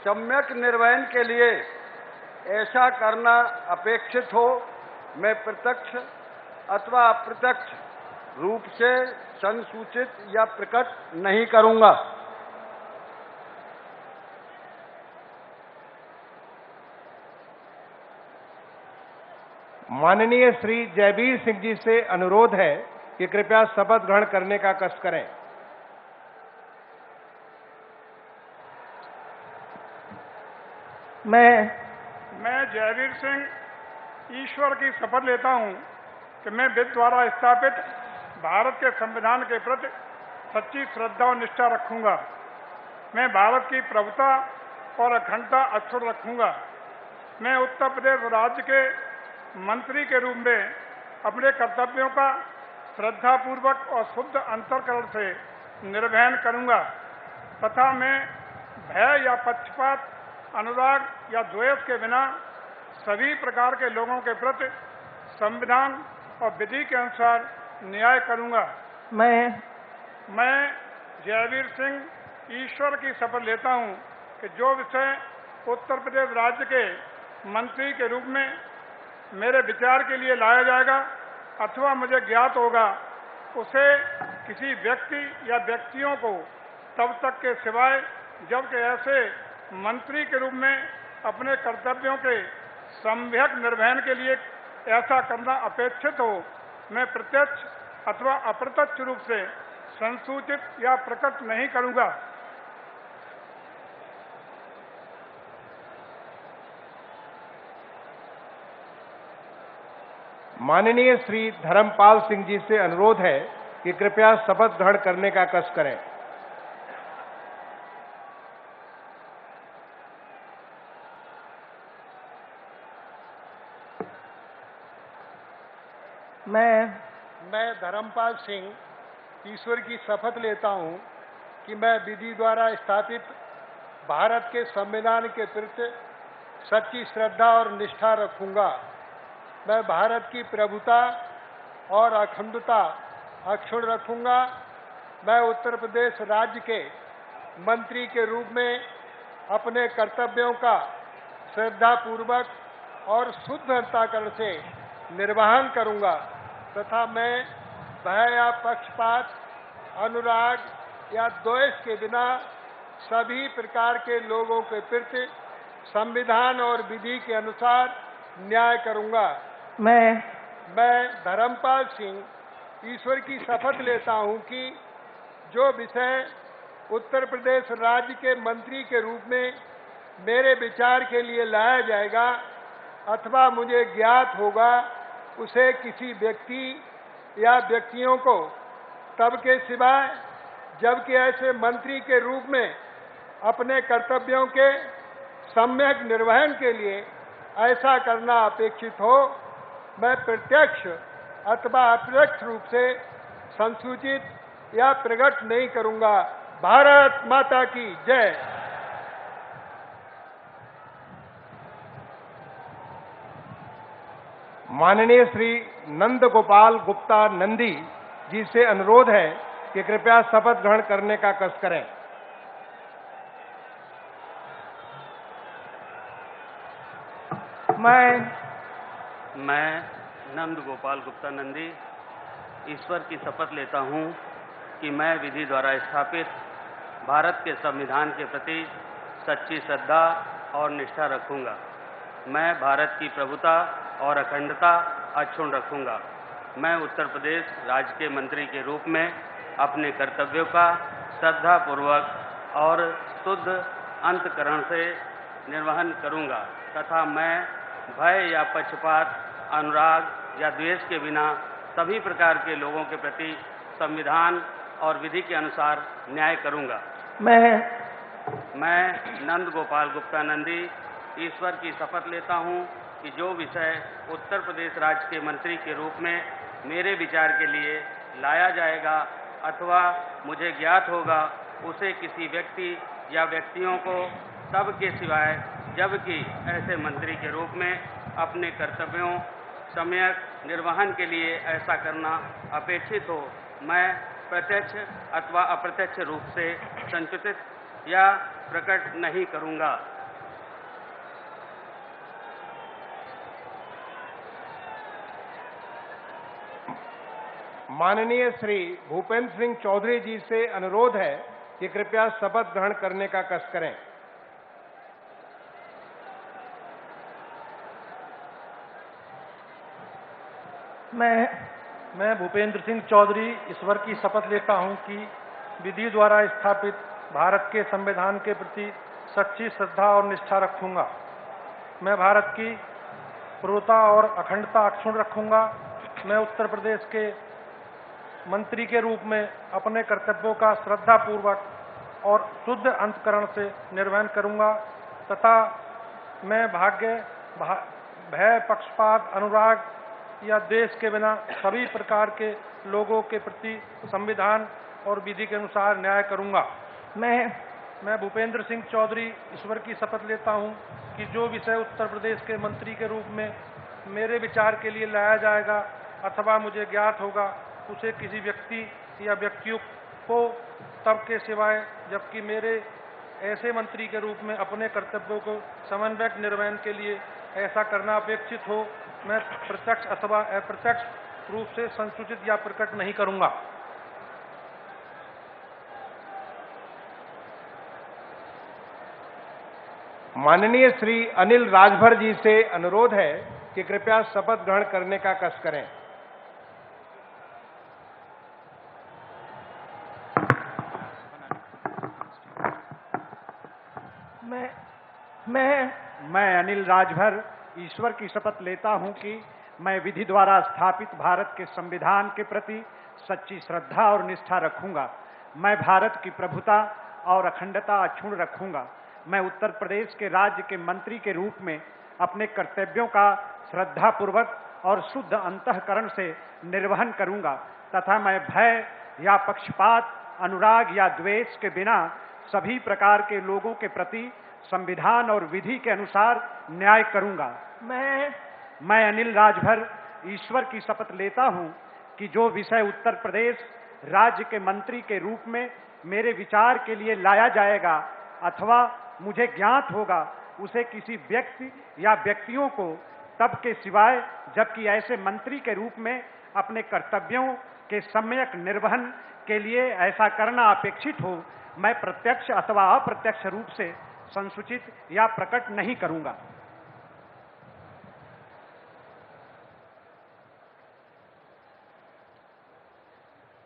Speaker 6: सम्यक निर्वहन के लिए ऐसा करना अपेक्षित हो, मैं प्रत्यक्ष अथवा अप्रत्यक्ष रूप से संसूचित या प्रकट नहीं करूंगा।
Speaker 3: माननीय श्री जयवीर सिंह जी से अनुरोध है कि कृपया शपथ ग्रहण करने का कष्ट करें।
Speaker 12: मैं जयवीर सिंह ईश्वर की शपथ लेता हूं कि मैं विधि द्वारा स्थापित भारत के संविधान के प्रति सच्ची श्रद्धा और निष्ठा रखूंगा। मैं भारत की प्रभुता और अखंडता अक्षुण्ण रखूंगा। मैं उत्तर प्रदेश राज्य के मंत्री के रूप में अपने कर्तव्यों का श्रद्धापूर्वक और शुद्ध अंतःकरण से निर्वहन करूंगा तथा मैं भय या पक्षपात, अनुराग या द्वेष के बिना सभी प्रकार के लोगों के प्रति संविधान और विधि के अनुसार न्याय करूंगा। मैं जयवीर सिंह ईश्वर की शपथ लेता हूं कि जो विषय उत्तर प्रदेश राज्य के मंत्री के रूप में मेरे विचार के लिए लाया जाएगा अथवा मुझे ज्ञात होगा, उसे किसी व्यक्ति या व्यक्तियों को तब तक के सिवाय जबकि ऐसे मंत्री के रूप में अपने कर्तव्यों के सम्यक निर्वहन के लिए ऐसा करना अपेक्षित हो, मैं प्रत्यक्ष अथवा अप्रत्यक्ष रूप से संसूचित या प्रकट नहीं करूंगा।
Speaker 3: माननीय श्री धर्मपाल सिंह जी से अनुरोध है कि कृपया शपथ ग्रहण करने का कष्ट करें। मैं धर्मपाल सिंह ईश्वर की शपथ लेता हूं कि मैं विधि द्वारा स्थापित भारत के संविधान के प्रति सच्ची श्रद्धा और निष्ठा रखूंगा। मैं भारत की प्रभुता और अखंडता अक्षुण्ण रखूंगा। मैं उत्तर प्रदेश राज्य के मंत्री के रूप में अपने कर्तव्यों का श्रद्धापूर्वक और शुद्ध अंतःकरण से निर्वहन करूंगा तथा मैं भय या पक्षपात, अनुराग या द्वेष के बिना सभी प्रकार के लोगों के प्रति संविधान और विधि के अनुसार न्याय करूंगा। मैं धर्मपाल सिंह ईश्वर की शपथ लेता हूं कि जो विषय उत्तर प्रदेश राज्य के मंत्री के रूप में मेरे विचार के लिए लाया जाएगा अथवा मुझे ज्ञात होगा, उसे किसी व्यक्ति या व्यक्तियों को तब के सिवाय जबकि ऐसे मंत्री के रूप में अपने कर्तव्यों के सम्यक निर्वहन के लिए ऐसा करना अपेक्षित हो, मैं प्रत्यक्ष अथवा अप्रत्यक्ष रूप से संसूचित या प्रकट नहीं करूंगा। भारत माता की जय। माननीय श्री नंद गोपाल गुप्ता नंदी जी से अनुरोध है कि कृपया शपथ ग्रहण करने का कष्ट करें।
Speaker 13: मैं नंद गोपाल गुप्ता नंदी ईश्वर की शपथ लेता हूं कि मैं विधि द्वारा स्थापित भारत के संविधान के प्रति सच्ची श्रद्धा और निष्ठा रखूंगा। मैं भारत की प्रभुता और अखंडता अक्षुण्ण रखूंगा। मैं उत्तर प्रदेश राज्य के मंत्री के रूप में अपने कर्तव्यों का श्रद्धापूर्वक और शुद्ध अंतःकरण से निर्वहन करूंगा तथा मैं भय या पक्षपात, अनुराग या द्वेष के बिना सभी प्रकार के लोगों के प्रति संविधान और विधि के अनुसार न्याय करूंगा। मैं नंद गोपाल गुप्ता नंदी ईश्वर की शपथ लेता हूं कि जो विषय उत्तर प्रदेश राज्य के मंत्री के रूप में मेरे विचार के लिए लाया जाएगा अथवा मुझे ज्ञात होगा, उसे किसी व्यक्ति या व्यक्तियों को तब के सिवाय जबकि ऐसे मंत्री के रूप में अपने कर्तव्यों सम्यक निर्वहन के लिए ऐसा करना अपेक्षित हो, मैं प्रत्यक्ष अथवा अप्रत्यक्ष रूप से संसूचित या प्रकट नहीं करूंगा।
Speaker 3: माननीय श्री भूपेंद्र सिंह चौधरी जी से अनुरोध है कि कृपया शपथ ग्रहण करने का कष्ट करें।
Speaker 14: मैं भूपेंद्र सिंह चौधरी ईश्वर की शपथ लेता हूं कि विधि द्वारा स्थापित भारत के संविधान के प्रति सच्ची श्रद्धा और निष्ठा रखूंगा। मैं भारत की प्रभुता और अखंडता अक्षुण्ण रखूंगा। मैं उत्तर प्रदेश के मंत्री के रूप में अपने कर्तव्यों का श्रद्धापूर्वक और शुद्ध अंतःकरण से निर्वहन करूंगा तथा मैं भय, पक्षपात, अनुराग या द्वेष के बिना सभी प्रकार के लोगों के प्रति संविधान और विधि के अनुसार न्याय करूंगा। मैं भूपेंद्र सिंह चौधरी ईश्वर की शपथ लेता हूं कि जो विषय उत्तर प्रदेश के मंत्री के रूप में मेरे विचार के लिए लाया जाएगा अथवा मुझे ज्ञात होगा, उसे किसी व्यक्ति या व्यक्तियों को तब के सिवाय जबकि मेरे ऐसे मंत्री के रूप में अपने कर्तव्यों को समन्वयक निर्वहन के लिए ऐसा करना अपेक्षित हो, मैं प्रत्यक्ष अथवा अप्रत्यक्ष रूप से संसूचित या प्रकट नहीं करूंगा।
Speaker 3: माननीय श्री अनिल राजभर जी से अनुरोध है कि कृपया शपथ ग्रहण करने का कष्ट करें।
Speaker 15: मैं अनिल राजभर ईश्वर की शपथ लेता हूं कि मैं विधि द्वारा स्थापित भारत के संविधान के प्रति सच्ची श्रद्धा और निष्ठा रखूंगा। मैं भारत की प्रभुता और अखंडता अक्षुण्ण रखूंगा। मैं उत्तर प्रदेश के राज्य के मंत्री के रूप में अपने कर्तव्यों का श्रद्धापूर्वक और शुद्ध अंतःकरण से निर्वहन करूंगा तथा मैं भय या पक्षपात, अनुराग या द्वेष के बिना सभी प्रकार के लोगों के प्रति संविधान और विधि के अनुसार न्याय करूंगा। मैं अनिल राजभर ईश्वर की शपथ लेता हूं कि जो विषय उत्तर प्रदेश राज्य के मंत्री के रूप में मेरे विचार के लिए लाया जाएगा अथवा मुझे ज्ञात होगा, उसे किसी व्यक्ति या व्यक्तियों को तब के सिवाय जबकि ऐसे मंत्री के रूप में अपने कर्तव्यों के सम्यक निर्वहन के लिए ऐसा करना अपेक्षित हो, मैं प्रत्यक्ष अथवा अप्रत्यक्ष रूप से संसूचित या प्रकट नहीं करूंगा।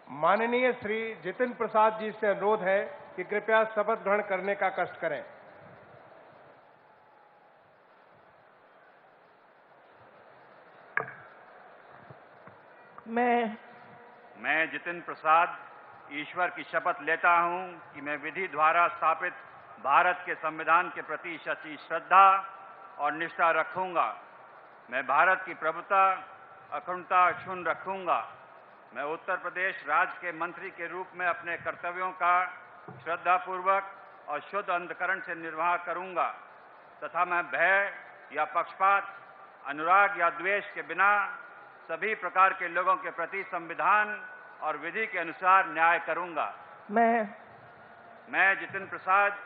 Speaker 3: माननीय श्री जितिन प्रसाद जी से अनुरोध है कि कृपया शपथ ग्रहण करने का कष्ट करें।
Speaker 16: मैं जितिन प्रसाद ईश्वर की शपथ लेता हूं कि मैं विधि द्वारा स्थापित भारत के संविधान के प्रति सच्ची श्रद्धा और निष्ठा रखूंगा। मैं भारत की प्रभुता, अखंडता अक्षुण्ण रखूंगा। मैं उत्तर प्रदेश राज्य के मंत्री के रूप में अपने कर्तव्यों का श्रद्धापूर्वक और शुद्ध अंतःकरण से निर्वाह करूंगा तथा मैं भय या पक्षपात, अनुराग या द्वेष के बिना सभी प्रकार के लोगों के प्रति संविधान और विधि के अनुसार न्याय करूंगा। मैं जितिन प्रसाद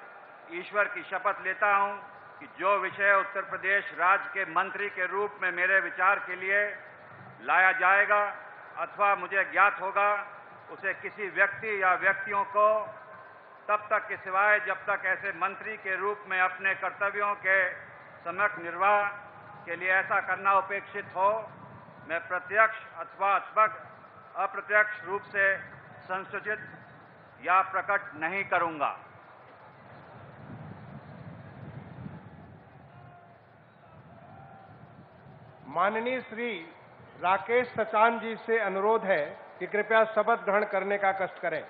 Speaker 16: ईश्वर की शपथ लेता हूं कि जो विषय उत्तर प्रदेश राज्य के मंत्री के रूप में मेरे विचार के लिए लाया जाएगा अथवा मुझे ज्ञात होगा, उसे किसी व्यक्ति या व्यक्तियों को तब तक के सिवाय जब तक ऐसे मंत्री के रूप में अपने कर्तव्यों के सम्यक निर्वाह के लिए ऐसा करना अपेक्षित हो, मैं प्रत्यक्ष अथवा अप्रत्यक्ष रूप से संसूचित या प्रकट नहीं करूंगा।
Speaker 3: माननीय श्री राकेश सचान जी से अनुरोध है कि कृपया शपथ ग्रहण करने का कष्ट करें।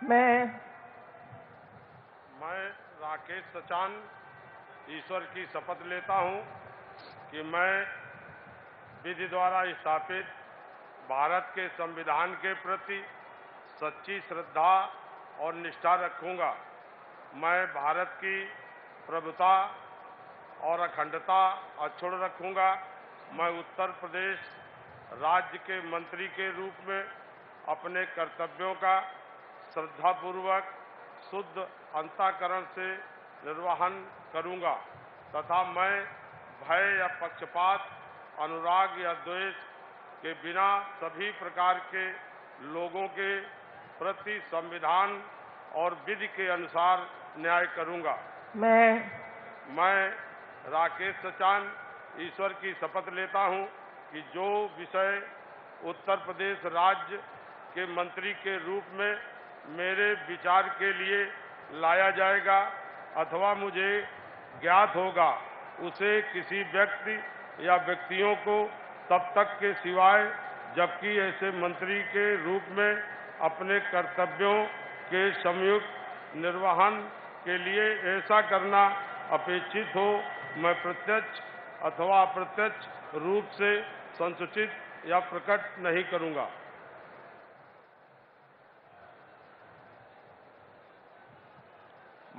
Speaker 12: मैं राकेश सचान ईश्वर की शपथ लेता हूं कि मैं विधि द्वारा स्थापित भारत के संविधान के प्रति सच्ची श्रद्धा और निष्ठा रखूंगा। मैं भारत की प्रभुता और अखंडता अक्षुण्ण रखूंगा। मैं उत्तर प्रदेश राज्य के मंत्री के रूप में अपने कर्तव्यों का श्रद्धापूर्वक शुद्ध अंतःकरण से निर्वहन करूंगा तथा मैं भय या पक्षपात, अनुराग या द्वेष के बिना सभी प्रकार के लोगों के प्रति संविधान और विधि के अनुसार न्याय करूंगा। मैं राकेश सचान ईश्वर की शपथ लेता हूं कि जो विषय उत्तर प्रदेश राज्य के मंत्री के रूप में मेरे विचार के लिए लाया जाएगा अथवा मुझे ज्ञात होगा, उसे किसी व्यक्ति या व्यक्तियों को
Speaker 17: तब तक के सिवाय जबकि ऐसे मंत्री के रूप में अपने कर्तव्यों के संयुक्त निर्वहन के लिए ऐसा करना अपेक्षित हो, मैं प्रत्यक्ष अथवा अप्रत्यक्ष रूप से संसूचित या प्रकट नहीं करूंगा।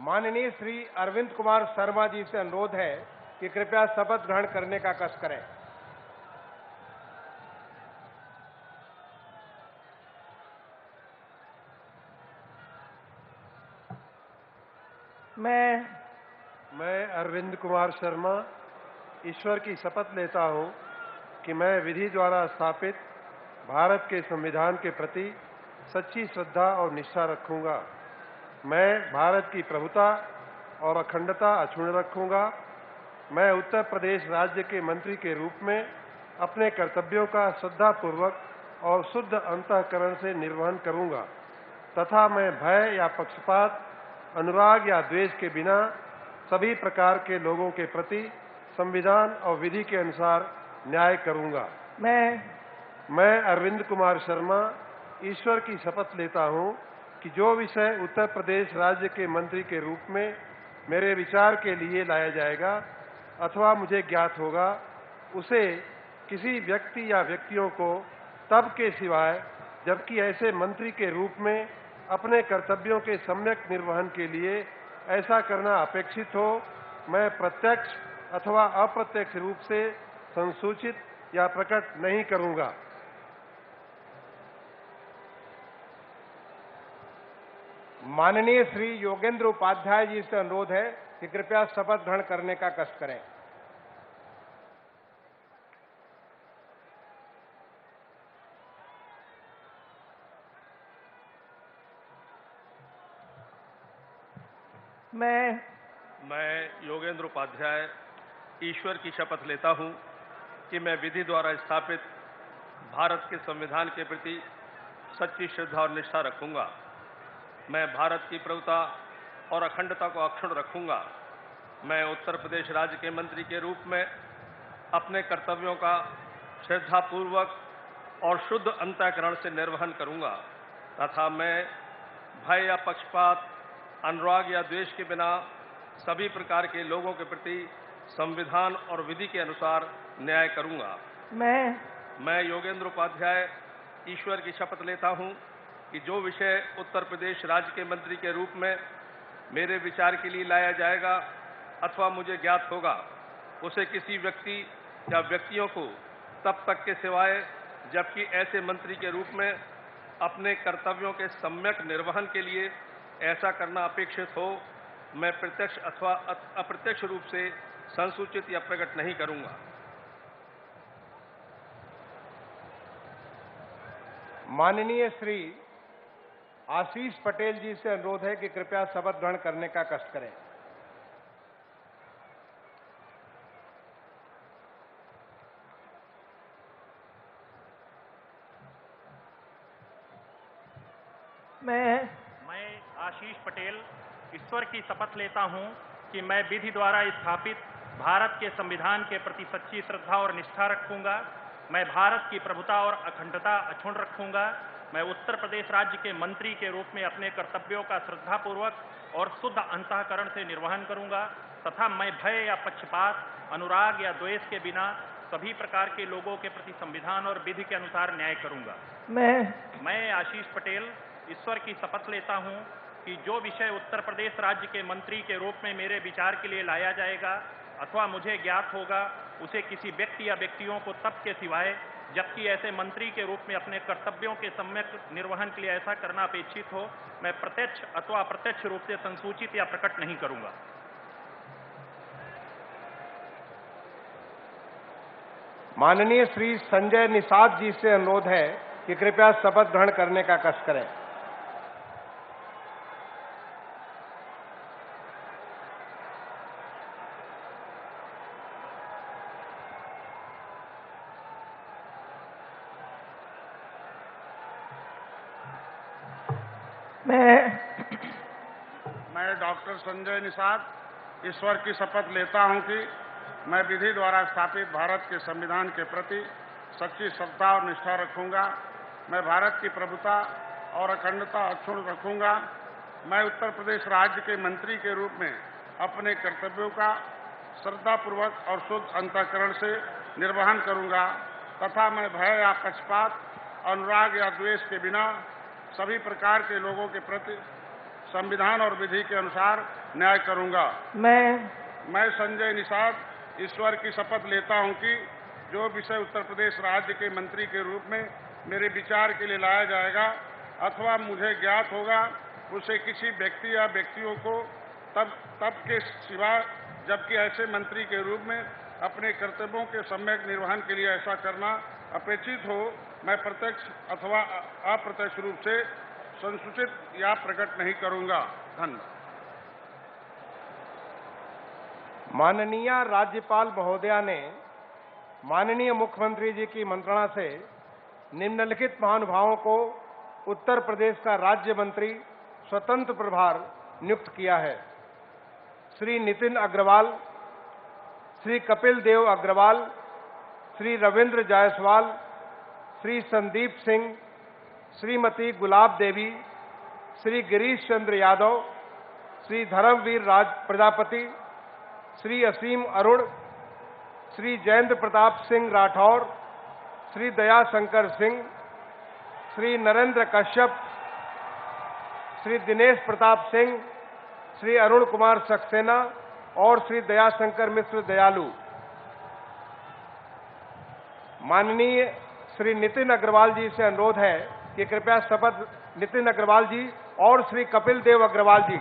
Speaker 3: माननीय श्री अरविंद कुमार शर्मा जी से अनुरोध है कि कृपया शपथ ग्रहण करने का कष्ट करें।
Speaker 14: मैं अरविंद कुमार शर्मा ईश्वर की शपथ लेता हूं कि मैं विधि द्वारा स्थापित भारत के संविधान के प्रति सच्ची श्रद्धा और निष्ठा रखूंगा। मैं भारत की प्रभुता और अखंडता अक्षुण्ण रखूंगा। मैं उत्तर प्रदेश राज्य के मंत्री के रूप में अपने कर्तव्यों का श्रद्धापूर्वक और शुद्ध अंतःकरण से निर्वहन करूंगा तथा मैं भय या पक्षपात, अनुराग या द्वेष के बिना सभी प्रकार के लोगों के प्रति संविधान और विधि के अनुसार न्याय करूंगा। मैं अरविंद कुमार शर्मा ईश्वर की शपथ लेता हूं कि जो विषय उत्तर प्रदेश राज्य के मंत्री के रूप में मेरे विचार के लिए लाया जाएगा अथवा मुझे ज्ञात होगा, उसे किसी व्यक्ति या व्यक्तियों को तब के सिवाय जबकि ऐसे मंत्री के रूप में अपने कर्तव्यों के सम्यक निर्वहन के लिए ऐसा करना अपेक्षित हो, मैं प्रत्यक्ष अथवा अप्रत्यक्ष रूप से संसूचित या प्रकट नहीं करूंगा।
Speaker 3: माननीय श्री योगेंद्र उपाध्याय जी से अनुरोध है कि कृपया शपथ ग्रहण करने का कष्ट करें।
Speaker 10: मैं योगेंद्र उपाध्याय ईश्वर की शपथ लेता हूं कि मैं विधि द्वारा स्थापित भारत के संविधान के प्रति सच्ची श्रद्धा और निष्ठा रखूंगा। मैं भारत की प्रभुता और अखंडता को अक्षुण्ण रखूंगा। मैं उत्तर प्रदेश राज्य के मंत्री के रूप में अपने कर्तव्यों का श्रद्धापूर्वक और शुद्ध अंतःकरण से निर्वहन करूंगा तथा मैं भय या पक्षपात, अनुराग या द्वेष के बिना सभी प्रकार के लोगों के प्रति संविधान और विधि के अनुसार न्याय करूंगा। मैं योगेंद्र उपाध्याय ईश्वर की शपथ लेता हूं कि जो विषय उत्तर प्रदेश राज्य के मंत्री के रूप में मेरे विचार के लिए लाया जाएगा अथवा मुझे ज्ञात होगा, उसे किसी व्यक्ति या व्यक्तियों को तब तक के सिवाय जबकि ऐसे मंत्री के रूप में अपने कर्तव्यों के सम्यक निर्वहन के लिए ऐसा करना अपेक्षित हो, मैं प्रत्यक्ष अथवा अप्रत्यक्ष रूप से संसूचित या प्रकट नहीं करूंगा।
Speaker 3: माननीय श्री आशीष पटेल जी से अनुरोध है कि कृपया शपथ ग्रहण करने का कष्ट करें।
Speaker 5: मैं आशीष पटेल ईश्वर की शपथ लेता हूं कि मैं विधि द्वारा स्थापित भारत के संविधान के प्रति सच्ची श्रद्धा और निष्ठा रखूंगा। मैं भारत की प्रभुता और अखंडता अक्षुण्ण रखूंगा। मैं उत्तर प्रदेश राज्य के मंत्री के रूप में अपने कर्तव्यों का श्रद्धापूर्वक और शुद्ध अंतःकरण से निर्वहन करूंगा तथा मैं भय या पक्षपात, अनुराग या द्वेष के बिना सभी प्रकार के लोगों के प्रति संविधान और विधि के अनुसार न्याय करूंगा। मैं आशीष पटेल ईश्वर की शपथ लेता हूं कि जो विषय उत्तर प्रदेश राज्य के मंत्री के रूप में मेरे विचार के लिए लाया जाएगा अथवा मुझे ज्ञात होगा, उसे किसी व्यक्ति या व्यक्तियों को तब के सिवाय जबकि ऐसे मंत्री के रूप में अपने कर्तव्यों के सम्यक निर्वहन के लिए ऐसा करना अपेक्षित हो, मैं प्रत्यक्ष अथवा अप्रत्यक्ष रूप से संसूचित या प्रकट नहीं करूंगा।
Speaker 3: माननीय श्री संजय निषाद जी से अनुरोध है कि कृपया शपथ ग्रहण करने का कष्ट करें।
Speaker 12: मैं डॉक्टर संजय निषाद ईश्वर की शपथ लेता हूं कि मैं विधि द्वारा स्थापित भारत के संविधान के प्रति सच्ची श्रद्धा और निष्ठा रखूंगा। मैं भारत की प्रभुता और अखंडता अक्षुण्ण रखूंगा। मैं उत्तर प्रदेश राज्य के मंत्री के रूप में अपने कर्तव्यों का श्रद्धापूर्वक और शुद्ध अंतःकरण से निर्वहन करूंगा तथा मैं भय या पक्षपात, अनुराग या द्वेष के बिना सभी प्रकार के लोगों के प्रति संविधान और विधि के अनुसार न्याय करूंगा। मैं संजय निषाद ईश्वर की शपथ लेता हूं कि जो विषय उत्तर प्रदेश राज्य के मंत्री के रूप में मेरे विचार के लिए लाया जाएगा अथवा मुझे ज्ञात होगा उसे किसी व्यक्ति या व्यक्तियों को तब के सिवा जबकि ऐसे मंत्री के रूप में अपने कर्तव्यों के सम्यक निर्वहन के लिए ऐसा करना अपेक्षित हो, मैं प्रत्यक्ष अथवा अप्रत्यक्ष रूप से संसूचित या प्रकट नहीं करूंगा। धन्यवाद।
Speaker 3: माननीय राज्यपाल महोदया ने माननीय मुख्यमंत्री जी की मंत्रणा से निम्नलिखित महानुभावों को उत्तर प्रदेश का राज्य मंत्री स्वतंत्र प्रभार नियुक्त किया है। श्री नितिन अग्रवाल, श्री कपिल देव अग्रवाल, श्री रविंद्र जायसवाल, श्री संदीप सिंह, श्रीमती गुलाब देवी, श्री गिरीश चंद्र यादव, श्री धर्मवीर राज प्रजापति, श्री असीम अरुण, श्री जयेंद्र प्रताप सिंह राठौर, श्री दयाशंकर सिंह, श्री नरेंद्र कश्यप, श्री दिनेश प्रताप सिंह, श्री अरुण कुमार सक्सेना और श्री दयाशंकर मिश्र दयालु। माननीय श्री नितिन अग्रवाल जी से अनुरोध है कि कृपया शपथ, नितिन अग्रवाल जी और श्री कपिल देव अग्रवाल जी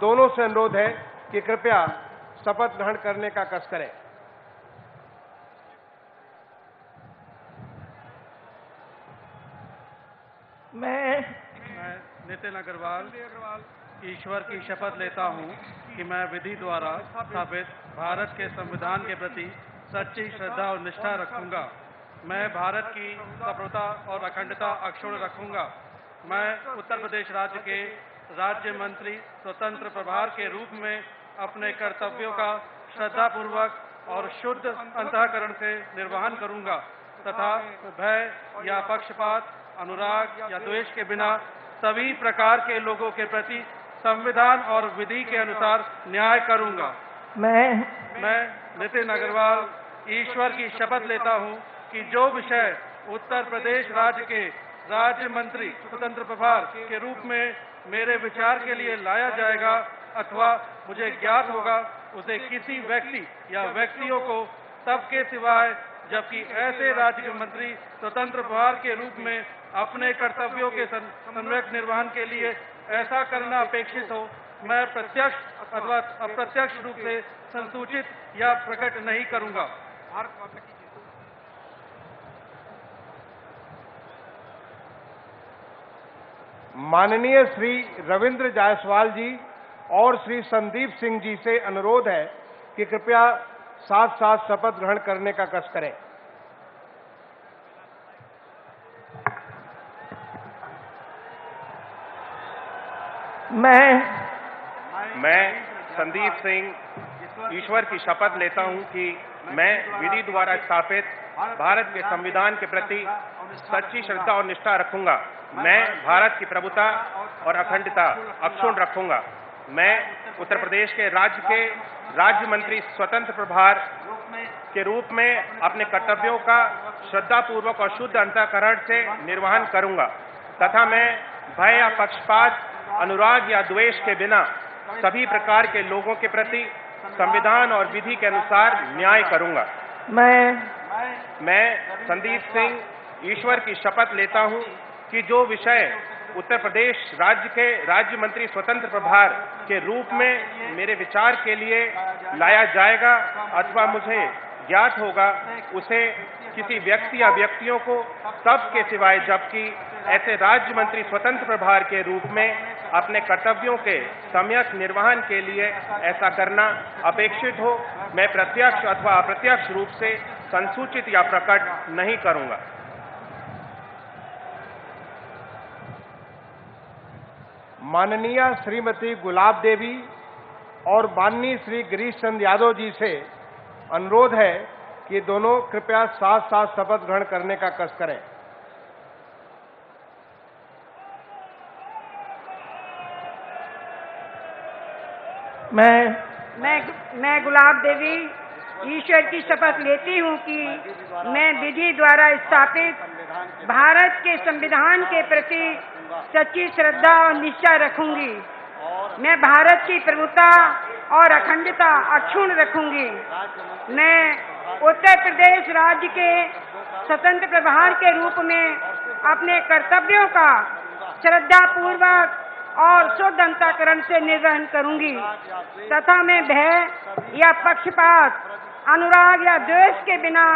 Speaker 3: दोनों से अनुरोध है कि कृपया शपथ ग्रहण करने का कष्ट करें।
Speaker 14: मैं नितिन अग्रवाल ईश्वर की शपथ लेता हूं कि मैं विधि द्वारा स्थापित भारत के संविधान के प्रति सच्ची श्रद्धा और निष्ठा रखूंगा। मैं भारत की संप्रभुता और अखंडता अक्षुण्ण रखूंगा। मैं उत्तर प्रदेश राज्य के राज्य मंत्री स्वतंत्र प्रभार के रूप में अपने कर्तव्यों का श्रद्धापूर्वक और शुद्ध अंतःकरण से निर्वहन करूंगा तथा भय या पक्षपात, अनुराग या द्वेष के बिना सभी प्रकार के लोगों के प्रति संविधान और विधि के अनुसार न्याय करूंगा। मैं नितिन अग्रवाल ईश्वर की शपथ लेता हूं कि जो विषय उत्तर प्रदेश राज्य के राज्य मंत्री स्वतंत्र प्रभार के रूप में मेरे विचार के लिए लाया जाएगा अथवा मुझे ज्ञात होगा उसे किसी व्यक्ति या व्यक्तियों को तब के सिवाय जबकि ऐसे राज्य के मंत्री स्वतंत्र प्रभार के रूप में अपने कर्तव्यों के सम्यक निर्वहन के लिए ऐसा करना अपेक्षित हो, मैं प्रत्यक्ष अथवा अप्रत्यक्ष रूप से संसूचित या प्रकट नहीं करूंगा।
Speaker 3: माननीय श्री रविंद्र जायसवाल जी और श्री संदीप सिंह जी से अनुरोध है कि कृपया साथ साथ शपथ ग्रहण करने का कष्ट करें।
Speaker 18: मैं संदीप सिंह ईश्वर की शपथ लेता हूं कि मैं विधि द्वारा स्थापित भारत के संविधान के प्रति सच्ची श्रद्धा और निष्ठा रखूंगा। मैं भारत की प्रभुता और अखंडता अक्षुण्ण रखूंगा। मैं उत्तर प्रदेश के राज्य मंत्री स्वतंत्र प्रभार के रूप में अपने कर्तव्यों का श्रद्धापूर्वक और शुद्ध अंतःकरण से निर्वहन करूंगा तथा मैं भय या पक्षपात, अनुराग या द्वेष के बिना सभी प्रकार के लोगों के प्रति संविधान और विधि के अनुसार न्याय करूंगा। मैं संदीप सिंह ईश्वर की शपथ लेता हूं कि जो विषय उत्तर प्रदेश राज्य के राज्य मंत्री स्वतंत्र प्रभार के रूप में मेरे विचार के लिए लाया जाएगा अथवा मुझे ज्ञात होगा उसे किसी व्यक्ति या व्यक्तियों को तब के सिवाय जबकि ऐसे राज्य मंत्री स्वतंत्र प्रभार के रूप में अपने कर्तव्यों के सम्यक निर्वहन के लिए ऐसा करना अपेक्षित हो, मैं प्रत्यक्ष अथवा अप्रत्यक्ष रूप से संसूचित या प्रकट नहीं करूंगा।
Speaker 3: माननीय श्रीमती गुलाब देवी और माननीय श्री गिरीश चंद्र यादव जी से अनुरोध है कि दोनों कृपया साथ साथ शपथ ग्रहण करने का कष्ट करें।
Speaker 11: मैं गुलाब देवी ईश्वर की शपथ लेती हूँ कि मैं विधि द्वारा स्थापित भारत के संविधान के प्रति सच्ची श्रद्धा और निष्ठा रखूंगी। मैं भारत की प्रभुता और अखंडता अक्षुण्ण रखूंगी। मैं उत्तर प्रदेश राज्य के स्वतंत्र प्रभार के रूप में अपने कर्तव्यों का श्रद्धापूर्वक और शुद्ध अंतःकरण से निर्वहन करूंगी तथा मैं भय या पक्षपात, अनुराग या द्वेष के बिना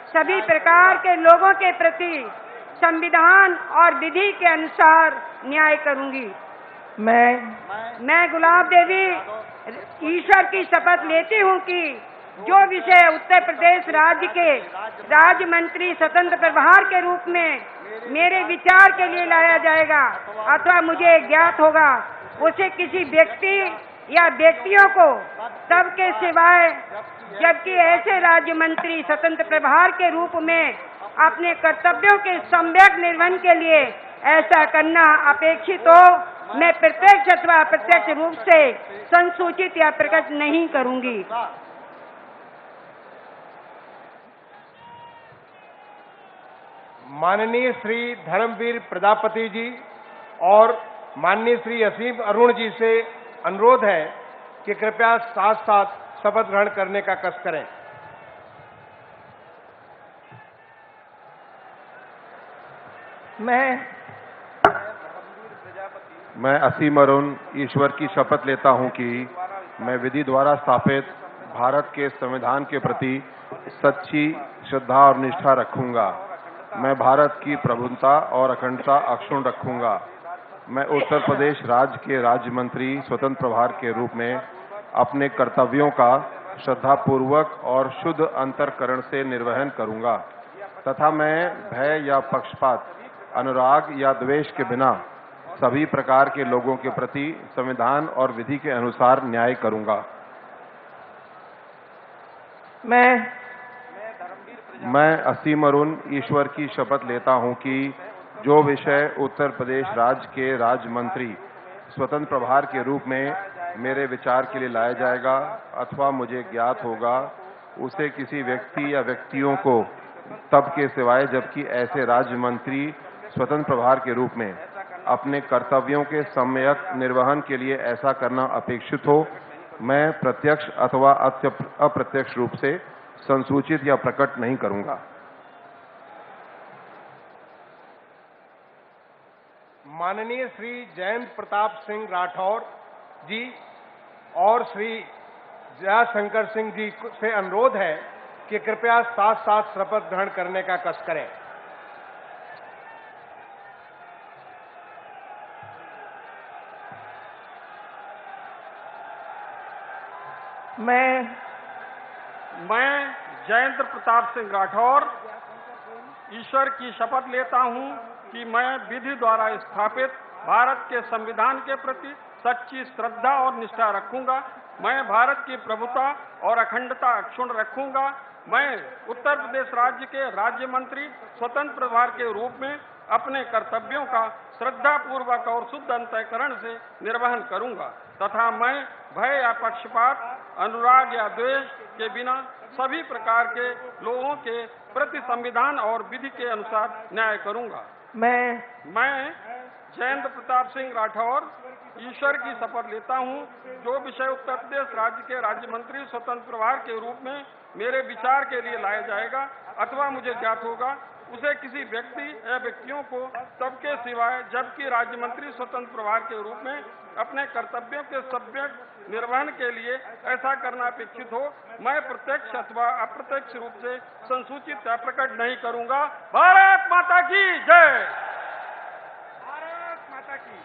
Speaker 11: सभी प्रकार के लोगों के प्रति संविधान और विधि के अनुसार न्याय करूंगी। मैं गुलाब देवी ईश्वर की शपथ लेती हूँ कि जो विषय उत्तर प्रदेश राज्य के राज्य मंत्री स्वतंत्र प्रभार के रूप में मेरे विचार के लिए लाया जाएगा अथवा मुझे ज्ञात होगा, उसे किसी व्यक्ति या व्यक्तियों को तब के सिवाय जबकि ऐसे राज्य मंत्री स्वतंत्र प्रभार के रूप में अपने कर्तव्यों के सम्यक निर्वहन के लिए ऐसा करना अपेक्षित हो, मैं प्रत्यक्ष अथवा अप्रत्यक्ष रूप से संसूचित या प्रकट नहीं करूंगी।
Speaker 3: माननीय श्री धर्मवीर प्रजापति जी और माननीय श्री असीम अरुण जी से अनुरोध है कि कृपया साथ साथ शपथ ग्रहण करने का कष्ट करें।
Speaker 19: मैं असीम अरुण ईश्वर की शपथ लेता हूं कि मैं विधि द्वारा स्थापित भारत के संविधान के प्रति सच्ची श्रद्धा और निष्ठा रखूंगा। मैं भारत की प्रभुता और अखंडता अक्षुण्ण रखूंगा। मैं उत्तर प्रदेश राज्य के राज्य मंत्री स्वतंत्र प्रभार के रूप में अपने कर्तव्यों का श्रद्धापूर्वक और शुद्ध अंतःकरण से निर्वहन करूंगा तथा मैं भय या पक्षपात, अनुराग या द्वेष के बिना सभी प्रकार के लोगों के प्रति संविधान और विधि के अनुसार न्याय करूंगा। मैं असीम अरुण ईश्वर की शपथ लेता हूं कि जो विषय उत्तर प्रदेश राज्य के राज्य मंत्री स्वतंत्र प्रभार के रूप में मेरे विचार के लिए लाया जाएगा अथवा मुझे ज्ञात होगा, उसे किसी व्यक्ति या व्यक्तियों को तब के सिवाय जबकि ऐसे राज्य मंत्री स्वतंत्र प्रभार के रूप में अपने कर्तव्यों के सम्यक निर्वहन के लिए ऐसा करना अपेक्षित हो, मैं प्रत्यक्ष अथवा अप्रत्यक्ष रूप से संसूचित या प्रकट नहीं करूंगा।
Speaker 3: माननीय श्री जयंत प्रताप सिंह राठौर जी और श्री जयाशंकर सिंह जी से अनुरोध है कि कृपया साथ साथ शपथ ग्रहण करने का कष्ट करें।
Speaker 12: मैं जयंत प्रताप सिंह राठौर ईश्वर की शपथ लेता हूं कि मैं विधि द्वारा स्थापित भारत के संविधान के प्रति सच्ची श्रद्धा और निष्ठा रखूंगा। मैं भारत की प्रभुता और अखंडता अक्षुण्ण रखूंगा। मैं उत्तर प्रदेश राज्य के राज्य मंत्री स्वतंत्र प्रभार के रूप में अपने कर्तव्यों का श्रद्धापूर्वक और शुद्ध अंतःकरण से निर्वहन करूंगा तथा मैं भय या पक्षपात, अनुराग या द्वेष के बिना सभी प्रकार के लोगों के प्रति संविधान और विधि के अनुसार न्याय करूंगा। मैं जयंत प्रताप सिंह राठौर ईश्वर की शपथ लेता हूं, जो विषय उत्तर प्रदेश राज्य के राज्य मंत्री स्वतंत्र प्रभार के रूप में मेरे विचार के लिए लाया जाएगा अथवा मुझे ज्ञात होगा, उसे किसी व्यक्ति या व्यक्तियों को तब के सिवाय जबकि राज्य मंत्री स्वतंत्र प्रभार के रूप में अपने कर्तव्यों के सम्यक निर्वहन के लिए ऐसा करना अपेक्षित हो, मैं प्रत्यक्ष अथवा अप्रत्यक्ष रूप से संसूचित या प्रकट नहीं करूंगा। भारत माता की जय। भारत माता की।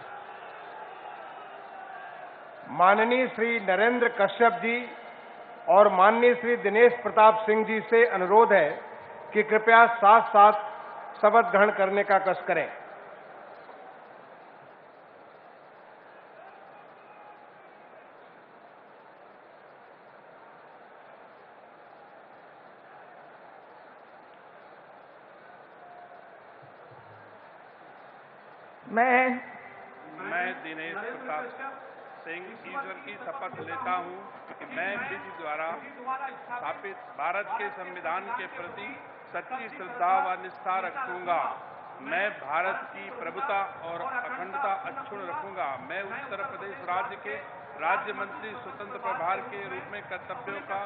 Speaker 3: माननीय श्री नरेंद्र कश्यप जी और माननीय श्री दिनेश प्रताप सिंह जी से अनुरोध है कि कृपया साथ साथ शपथ ग्रहण करने का कष्ट करें।
Speaker 10: मैं दिनेश प्रताप सिंह ईश्वर की शपथ लेता हूँ कि मैं विधि द्वारा स्थापित भारत के संविधान के प्रति सच्ची श्रद्धा व निष्ठा रखूंगा। मैं भारत की प्रभुता और अखंडता अक्षुण्ण रखूंगा। मैं उत्तर प्रदेश राज्य के राज्य मंत्री स्वतंत्र प्रभार के रूप में कर्तव्यों का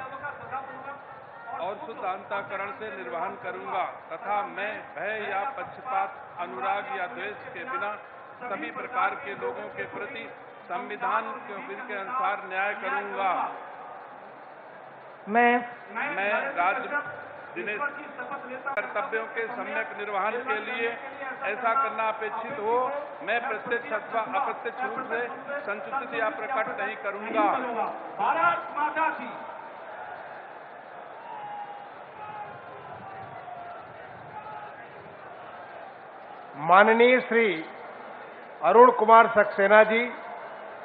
Speaker 10: और शुद्ध अंतःकरण से निर्वहन करूंगा तथा मैं भय या पक्षपात, अनुराग या द्वेष के बिना सभी प्रकार के लोगों के प्रति संविधान के विधि के अनुसार न्याय करूंगा। मैं राज्य दिनेश कर्तव्यों के सम्यक निर्वहन के लिए ऐसा करना अपेक्षित हो, मैं प्रत्यक्ष अथवा अप्रत्यक्ष रूप से संचित या प्रकट नहीं करूंगा।
Speaker 8: भारत माता की।
Speaker 3: माननीय श्री अरुण कुमार सक्सेना जी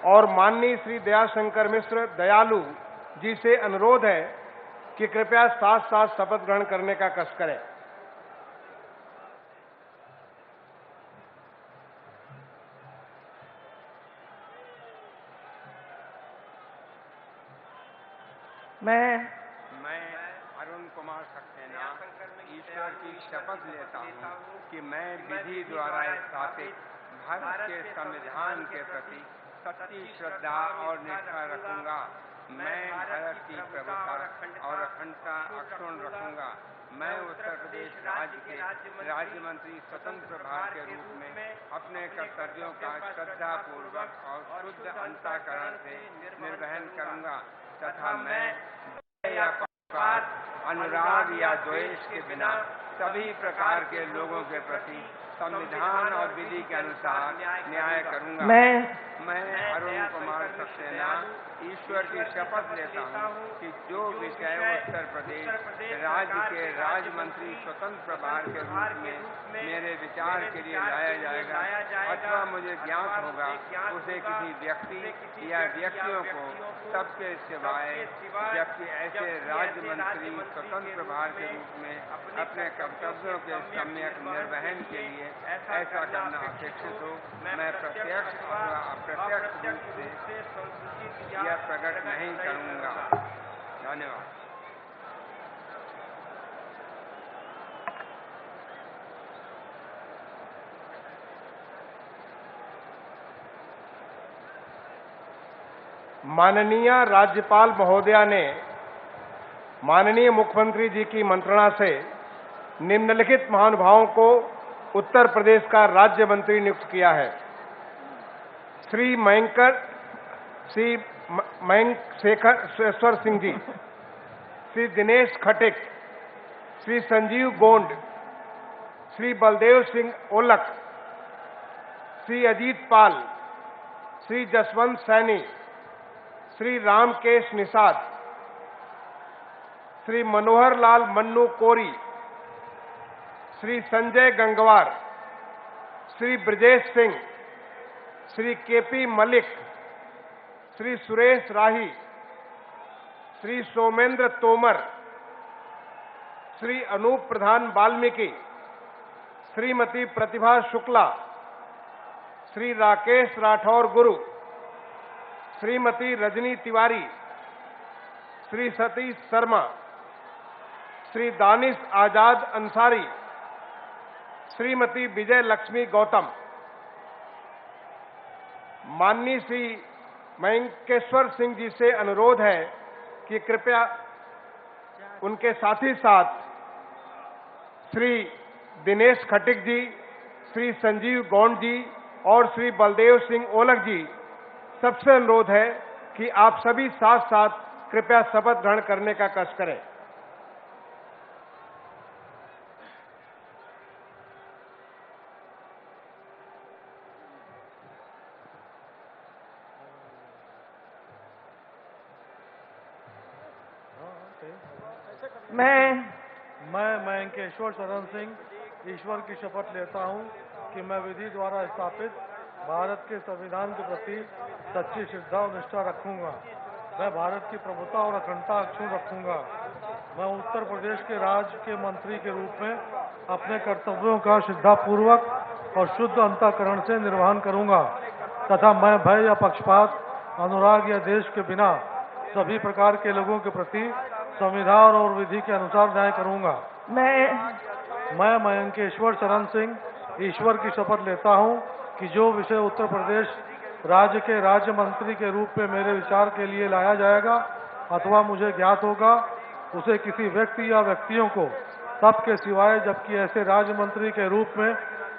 Speaker 3: और माननीय श्री दयाशंकर मिश्र दयालु जी से अनुरोध है कि कृपया साथ साथ शपथ ग्रहण करने का कष्ट करें।
Speaker 20: मैं अरुण कुमार सक्सेना ईश्वर की शपथ लेता हूँ कि मैं विधि द्वारा स्थापित भारत के संविधान के प्रति सच्ची श्रद्धा और निष्ठा रखूंगा। मैं भारत की प्रभुता और अखंडता अक्षुण्ण रखूंगा। मैं उत्तर प्रदेश राज्य के राज्य मंत्री स्वतंत्र प्रभार के रूप में अपने कर्तव्यों का श्रद्धापूर्वक और शुद्ध अंतःकरण से निर्वहन करूंगा तथा मैं भय या पक्षपात, अनुराग या द्वेष के बिना सभी प्रकार के लोगों के प्रति संविधान और विधि के अनुसार न्याय करूंगा। मैं अरुण कुमार सक्सेना ईश्वर की शपथ लेता हूँ कि जो विषय उत्तर प्रदेश राज्य के राज्य मंत्री स्वतंत्र प्रभार के रूप में मेरे विचार के लिए लाया जाएगा अथवा मुझे ज्ञात होगा, उसे किसी व्यक्ति या व्यक्तियों को सबके सिवाय जबकि ऐसे राज्य मंत्री स्वतंत्र प्रभार के रूप में अपने कर्तव्यों के सम्यक निर्वहन के लिए ऐसा करना अपेक्षित हो, मैं प्रत्यक्ष अथवा अप्रत्यक्ष रूप से यह प्रकट नहीं करूंगा। धन्यवाद।
Speaker 3: माननीय राज्यपाल महोदया ने माननीय मुख्यमंत्री जी की मंत्रणा से निम्नलिखित महानुभावों को उत्तर प्रदेश का राज्य मंत्री नियुक्त किया है। श्री मयंक शेखर सिंह जी, श्री दिनेश खटिक, श्री संजीव गोंड, श्री बलदेव सिंह ओलख, श्री अजीत पाल, श्री जसवंत सैनी, श्री रामकेश निषाद, श्री मनोहर लाल मन्नू कोरी, श्री संजय गंगवार, श्री ब्रजेश सिंह, श्री केपी मलिक, श्री सुरेश राही, श्री सोमेंद्र तोमर, श्री अनूप प्रधान वाल्मीकि, श्रीमती प्रतिभा शुक्ला, श्री राकेश राठौर गुरु, श्रीमती रजनी तिवारी, श्री सतीश शर्मा, श्री दानिश आजाद अंसारी, श्रीमती विजय लक्ष्मी गौतम। माननीय श्री मयंकेश्वर सिंह जी से अनुरोध है कि कृपया उनके साथ ही साथ श्री दिनेश खटिक जी, श्री संजीव गौंड जी और श्री बलदेव सिंह ओलख जी, सबसे अनुरोध है कि आप सभी साथ साथ कृपया शपथ ग्रहण करने का कष्ट करें।
Speaker 14: मैं मयंकेश्वर शरण सिंह ईश्वर की शपथ लेता हूं कि मैं विधि द्वारा स्थापित भारत के संविधान के प्रति सच्ची श्रद्धा और निष्ठा रखूंगा। मैं भारत की प्रभुता और अखंडता अक्षुण्ण रखूंगा। मैं उत्तर प्रदेश के राज्य के मंत्री के रूप में अपने कर्तव्यों का श्रद्धापूर्वक और शुद्ध अंतःकरण से निर्वहन करूंगा तथा मैं भय या पक्षपात, अनुराग या देश के बिना सभी प्रकार के लोगों के प्रति संविधान और विधि के अनुसार न्याय करूंगा। मैं मयंकेश्वर चरण सिंह ईश्वर की शपथ लेता हूं कि जो विषय उत्तर प्रदेश राज्य के राज्य मंत्री के रूप में मेरे विचार के लिए लाया जाएगा अथवा मुझे ज्ञात होगा, उसे किसी व्यक्ति या व्यक्तियों को तब के सिवाय जबकि ऐसे राज्य मंत्री के रूप में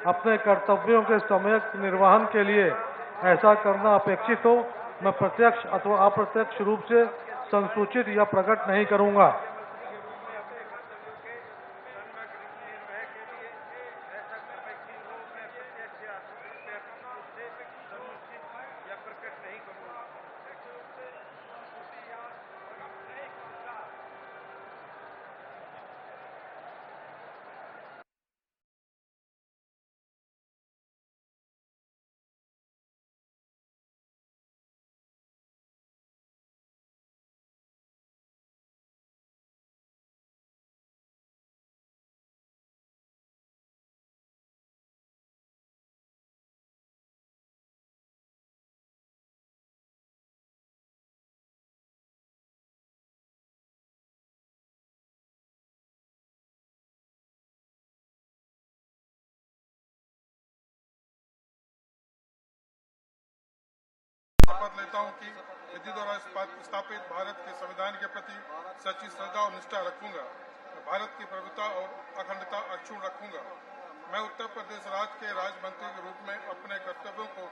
Speaker 14: अपने कर्तव्यों के सम्यक निर्वहन के लिए ऐसा करना अपेक्षित हो, मैं प्रत्यक्ष अथवा अप्रत्यक्ष रूप से संसूचित या प्रकट नहीं करूंगा।
Speaker 21: शपथ लेता हूं कि विधि द्वारा स्थापित भारत के संविधान के प्रति सच्ची श्रद्धा और निष्ठा रखूंगा। भारत की प्रभुता और अखंडता अक्षुण्ण रखूंगा। मैं उत्तर प्रदेश राज्य के राज्य मंत्री के रूप में अपने कर्तव्यों को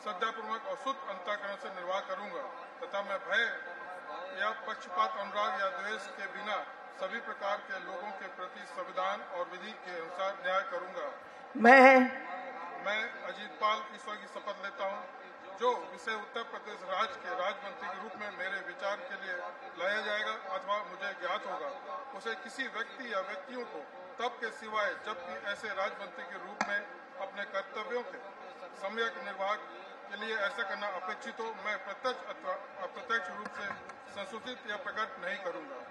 Speaker 21: श्रद्धापूर्वक और शुद्ध अंतःकरण से निर्वाह करूंगा तथा मैं भय या पक्षपात, अनुराग या द्वेष के बिना सभी प्रकार के लोगों के प्रति संविधान और विधि के अनुसार न्याय करूंगा। मैं अजीत पाल ईश्वर की शपथ लेता हूं जो विषय उत्तर प्रदेश राज्य के राज्य मंत्री के रूप में मेरे विचार के लिए लाया जाएगा अथवा मुझे ज्ञात होगा, उसे किसी व्यक्ति या व्यक्तियों को तब के सिवाय जबकि ऐसे राज्य मंत्री के रूप में अपने कर्तव्यों के सम्यक निर्वाह के लिए ऐसा करना अपेक्षित हो, मैं प्रत्यक्ष अथवा अप्रत्यक्ष रूप से संसूचित या प्रकट नहीं करूंगा।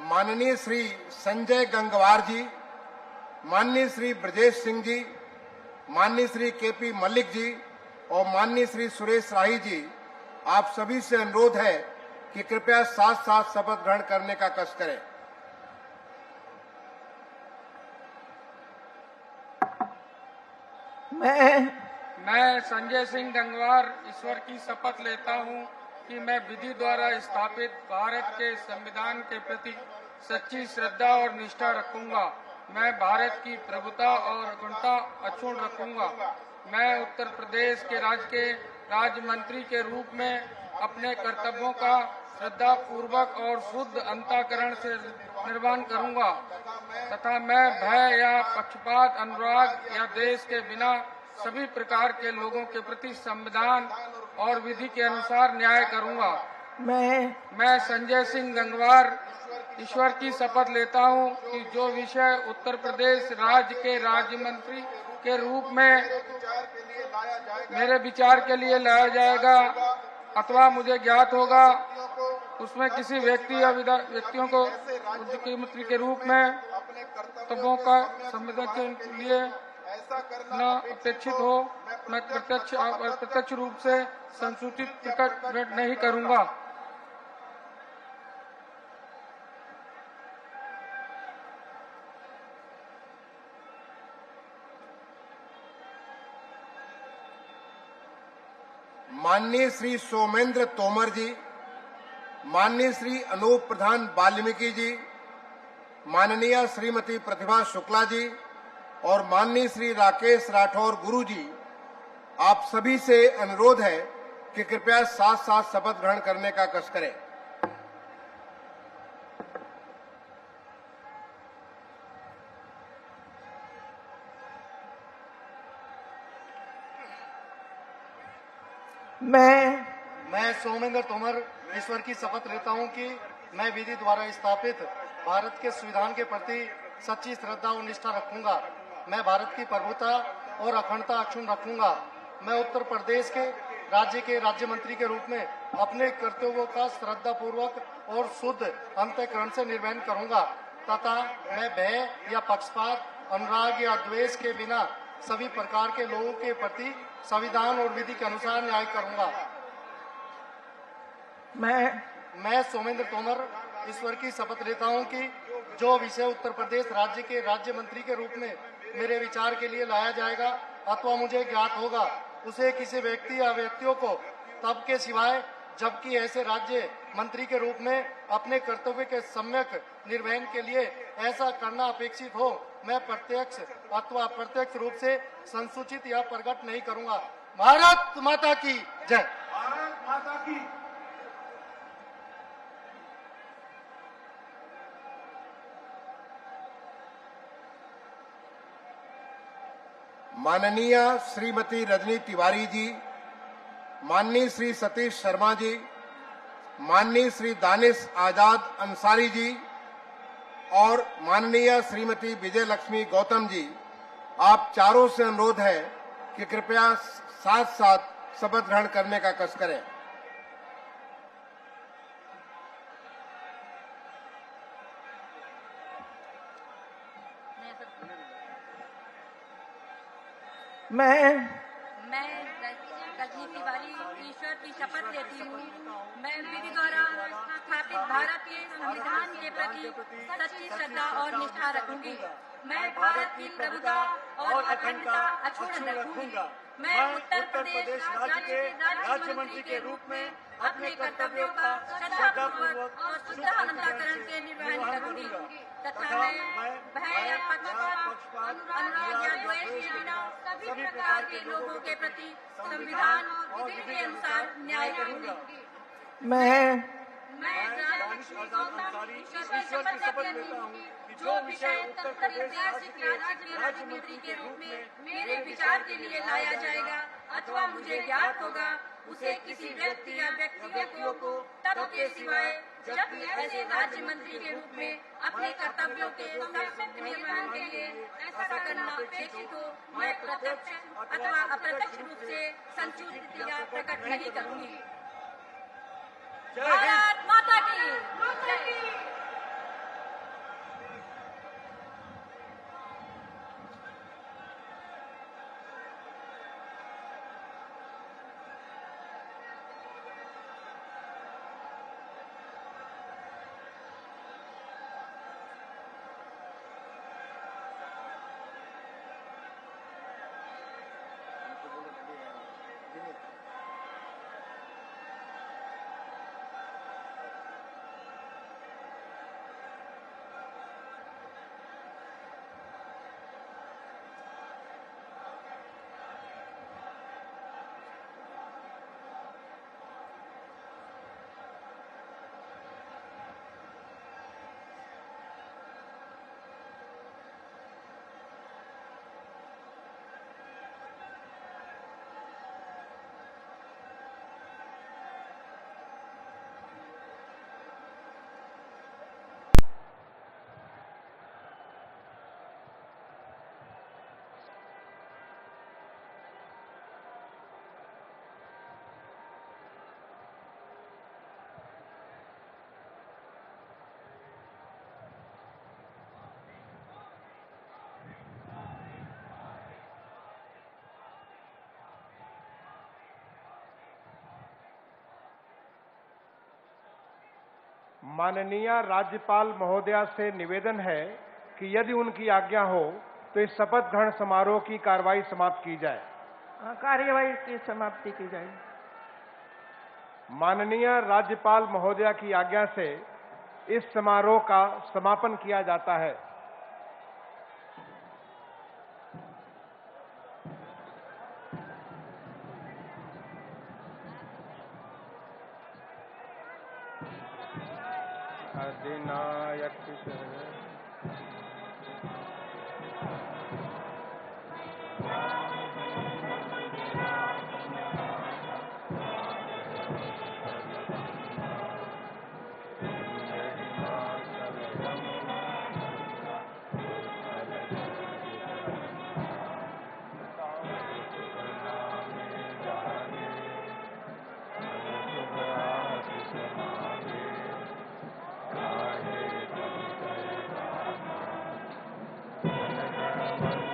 Speaker 22: माननीय श्री संजय गंगवार जी, माननीय श्री ब्रजेश सिंह जी, माननीय श्री केपी मल्लिक जी और माननीय श्री सुरेश राही जी, आप सभी से अनुरोध है कि कृपया साथ साथ शपथ ग्रहण करने का कष्ट करें।
Speaker 23: मैं संजय सिंह गंगवार ईश्वर की शपथ लेता हूं कि मैं विधि द्वारा स्थापित भारत के संविधान के प्रति सच्ची श्रद्धा और निष्ठा रखूंगा। मैं भारत की प्रभुता और अखंडता अक्षुण्ण रखूंगा। मैं उत्तर प्रदेश के राज्य मंत्री के रूप में अपने कर्तव्यों का श्रद्धा पूर्वक और शुद्ध अंतःकरण से निर्वहन करूंगा तथा मैं भय या पक्षपात, अनुराग या देश के बिना सभी प्रकार के लोगों के प्रति संविधान और विधि के अनुसार न्याय करूंगा। मैं संजय सिंह गंगवार ईश्वर की शपथ लेता हूं कि जो विषय उत्तर प्रदेश राज्य के राज्य मंत्री के रूप में मेरे विचार के लिए लाया जाएगा अथवा मुझे ज्ञात होगा, उसमें किसी व्यक्ति या व्यक्तियों को मुख्यमंत्री के रूप में कर्तव्यों का संविधान के लिए न अपेक्षित हो, मैं प्रत्यक्ष रूप से संसूचित प्रकट नहीं करूंगा।
Speaker 22: माननीय श्री सोमेंद्र तोमर जी, माननीय श्री अनूप प्रधान वाल्मीकि जी, माननीय श्रीमती प्रतिभा शुक्ला जी और माननीय श्री राकेश राठौर गुरु जी, आप सभी से अनुरोध है कि कृपया साथ साथ शपथ ग्रहण करने का कष्ट करें।
Speaker 6: मैं सोमेंद्र तोमर ईश्वर की शपथ लेता हूं कि मैं विधि द्वारा स्थापित भारत के संविधान के प्रति सच्ची श्रद्धा और निष्ठा रखूंगा। मैं भारत की प्रभुता और अखंडता अक्षुण्ण रखूंगा।
Speaker 1: मैं उत्तर प्रदेश के राज्य मंत्री के रूप में अपने कर्तव्यों का श्रद्धापूर्वक और शुद्ध अंतःकरण से निर्वहन करूंगा तथा मैं भय या पक्षपात, अनुराग या द्वेष के बिना सभी प्रकार के लोगों के प्रति संविधान और विधि के अनुसार न्याय करूंगा। मैं सोमेंद्र तोमर ईश्वर की शपथ लेता हूं कि जो विषय उत्तर प्रदेश राज्य के राज्य मंत्री के रूप में मेरे विचार के लिए लाया जाएगा अथवा मुझे ज्ञात होगा, उसे किसी व्यक्ति या व्यक्तियों को तब के सिवाय जबकि ऐसे राज्य मंत्री के रूप में अपने कर्तव्य के सम्यक निर्वहन के लिए ऐसा करना अपेक्षित हो, मैं प्रत्यक्ष अथवा अप्रत्यक्ष रूप से संसूचित या प्रकट नहीं करूंगा। भारत माता की जय। भारत माता की।
Speaker 22: माननीय श्रीमती रजनी तिवारी जी, माननीय श्री सतीश शर्मा जी, माननीय श्री दानिश आजाद अंसारी जी और माननीय श्रीमती विजय लक्ष्मी गौतम जी, आप चारों से अनुरोध है कि कृपया साथ साथ शपथ ग्रहण करने का कष्ट करें।
Speaker 2: मैं रजनी तिवारी ईश्वर की शपथ लेती हूँ। मैं विधि द्वारा स्थापित भारत के संविधान के प्रति सच्ची श्रद्धा और निष्ठा रखूंगी। मैं भारत की प्रभुता और अखंडता अक्षुण्ण रखूंगी। मैं उत्तर प्रदेश राज्य के राज्य मंत्री के रूप में अपने कर्तव्यों का श्रद्धापूर्वक और शुद्ध अंतःकरण से निर्वहन करूंगी तथा मैं भय या पक्षपात, अनुराग या द्वेष के बिना सभी प्रकार के लोगों के प्रति संविधान और विधि के अनुसार न्याय करूंगी। मैं ईश्वर की शपथ लेता हूँ कि जो विषय उत्तर प्रदेश राज्य मंत्री के रूप में मेरे विचार के लिए लाया जाएगा अथवा मुझे ज्ञात होगा, उसे किसी व्यक्ति या व्यक्तियों को तब के सिवाय जबकि ऐसे राज्य मंत्री के रूप में अपने कर्तव्यों के सम्यक निर्वहन के लिए ऐसा करना अपेक्षित हो, मैं प्रत्यक्ष अथवा अप्रत्यक्ष रूप से संसूचित या प्रकट नहीं करूंगी। भारत माता की जय।
Speaker 3: माननीय राज्यपाल महोदया से निवेदन है कि यदि उनकी आज्ञा हो तो इस शपथ ग्रहण समारोह की कार्रवाई समाप्त की जाए।
Speaker 11: कार्यवाही की समाप्ति की जाए।
Speaker 3: माननीय राज्यपाल महोदया की आज्ञा से इस समारोह का समापन किया जाता है। अधिनायक
Speaker 4: धन्यवाद।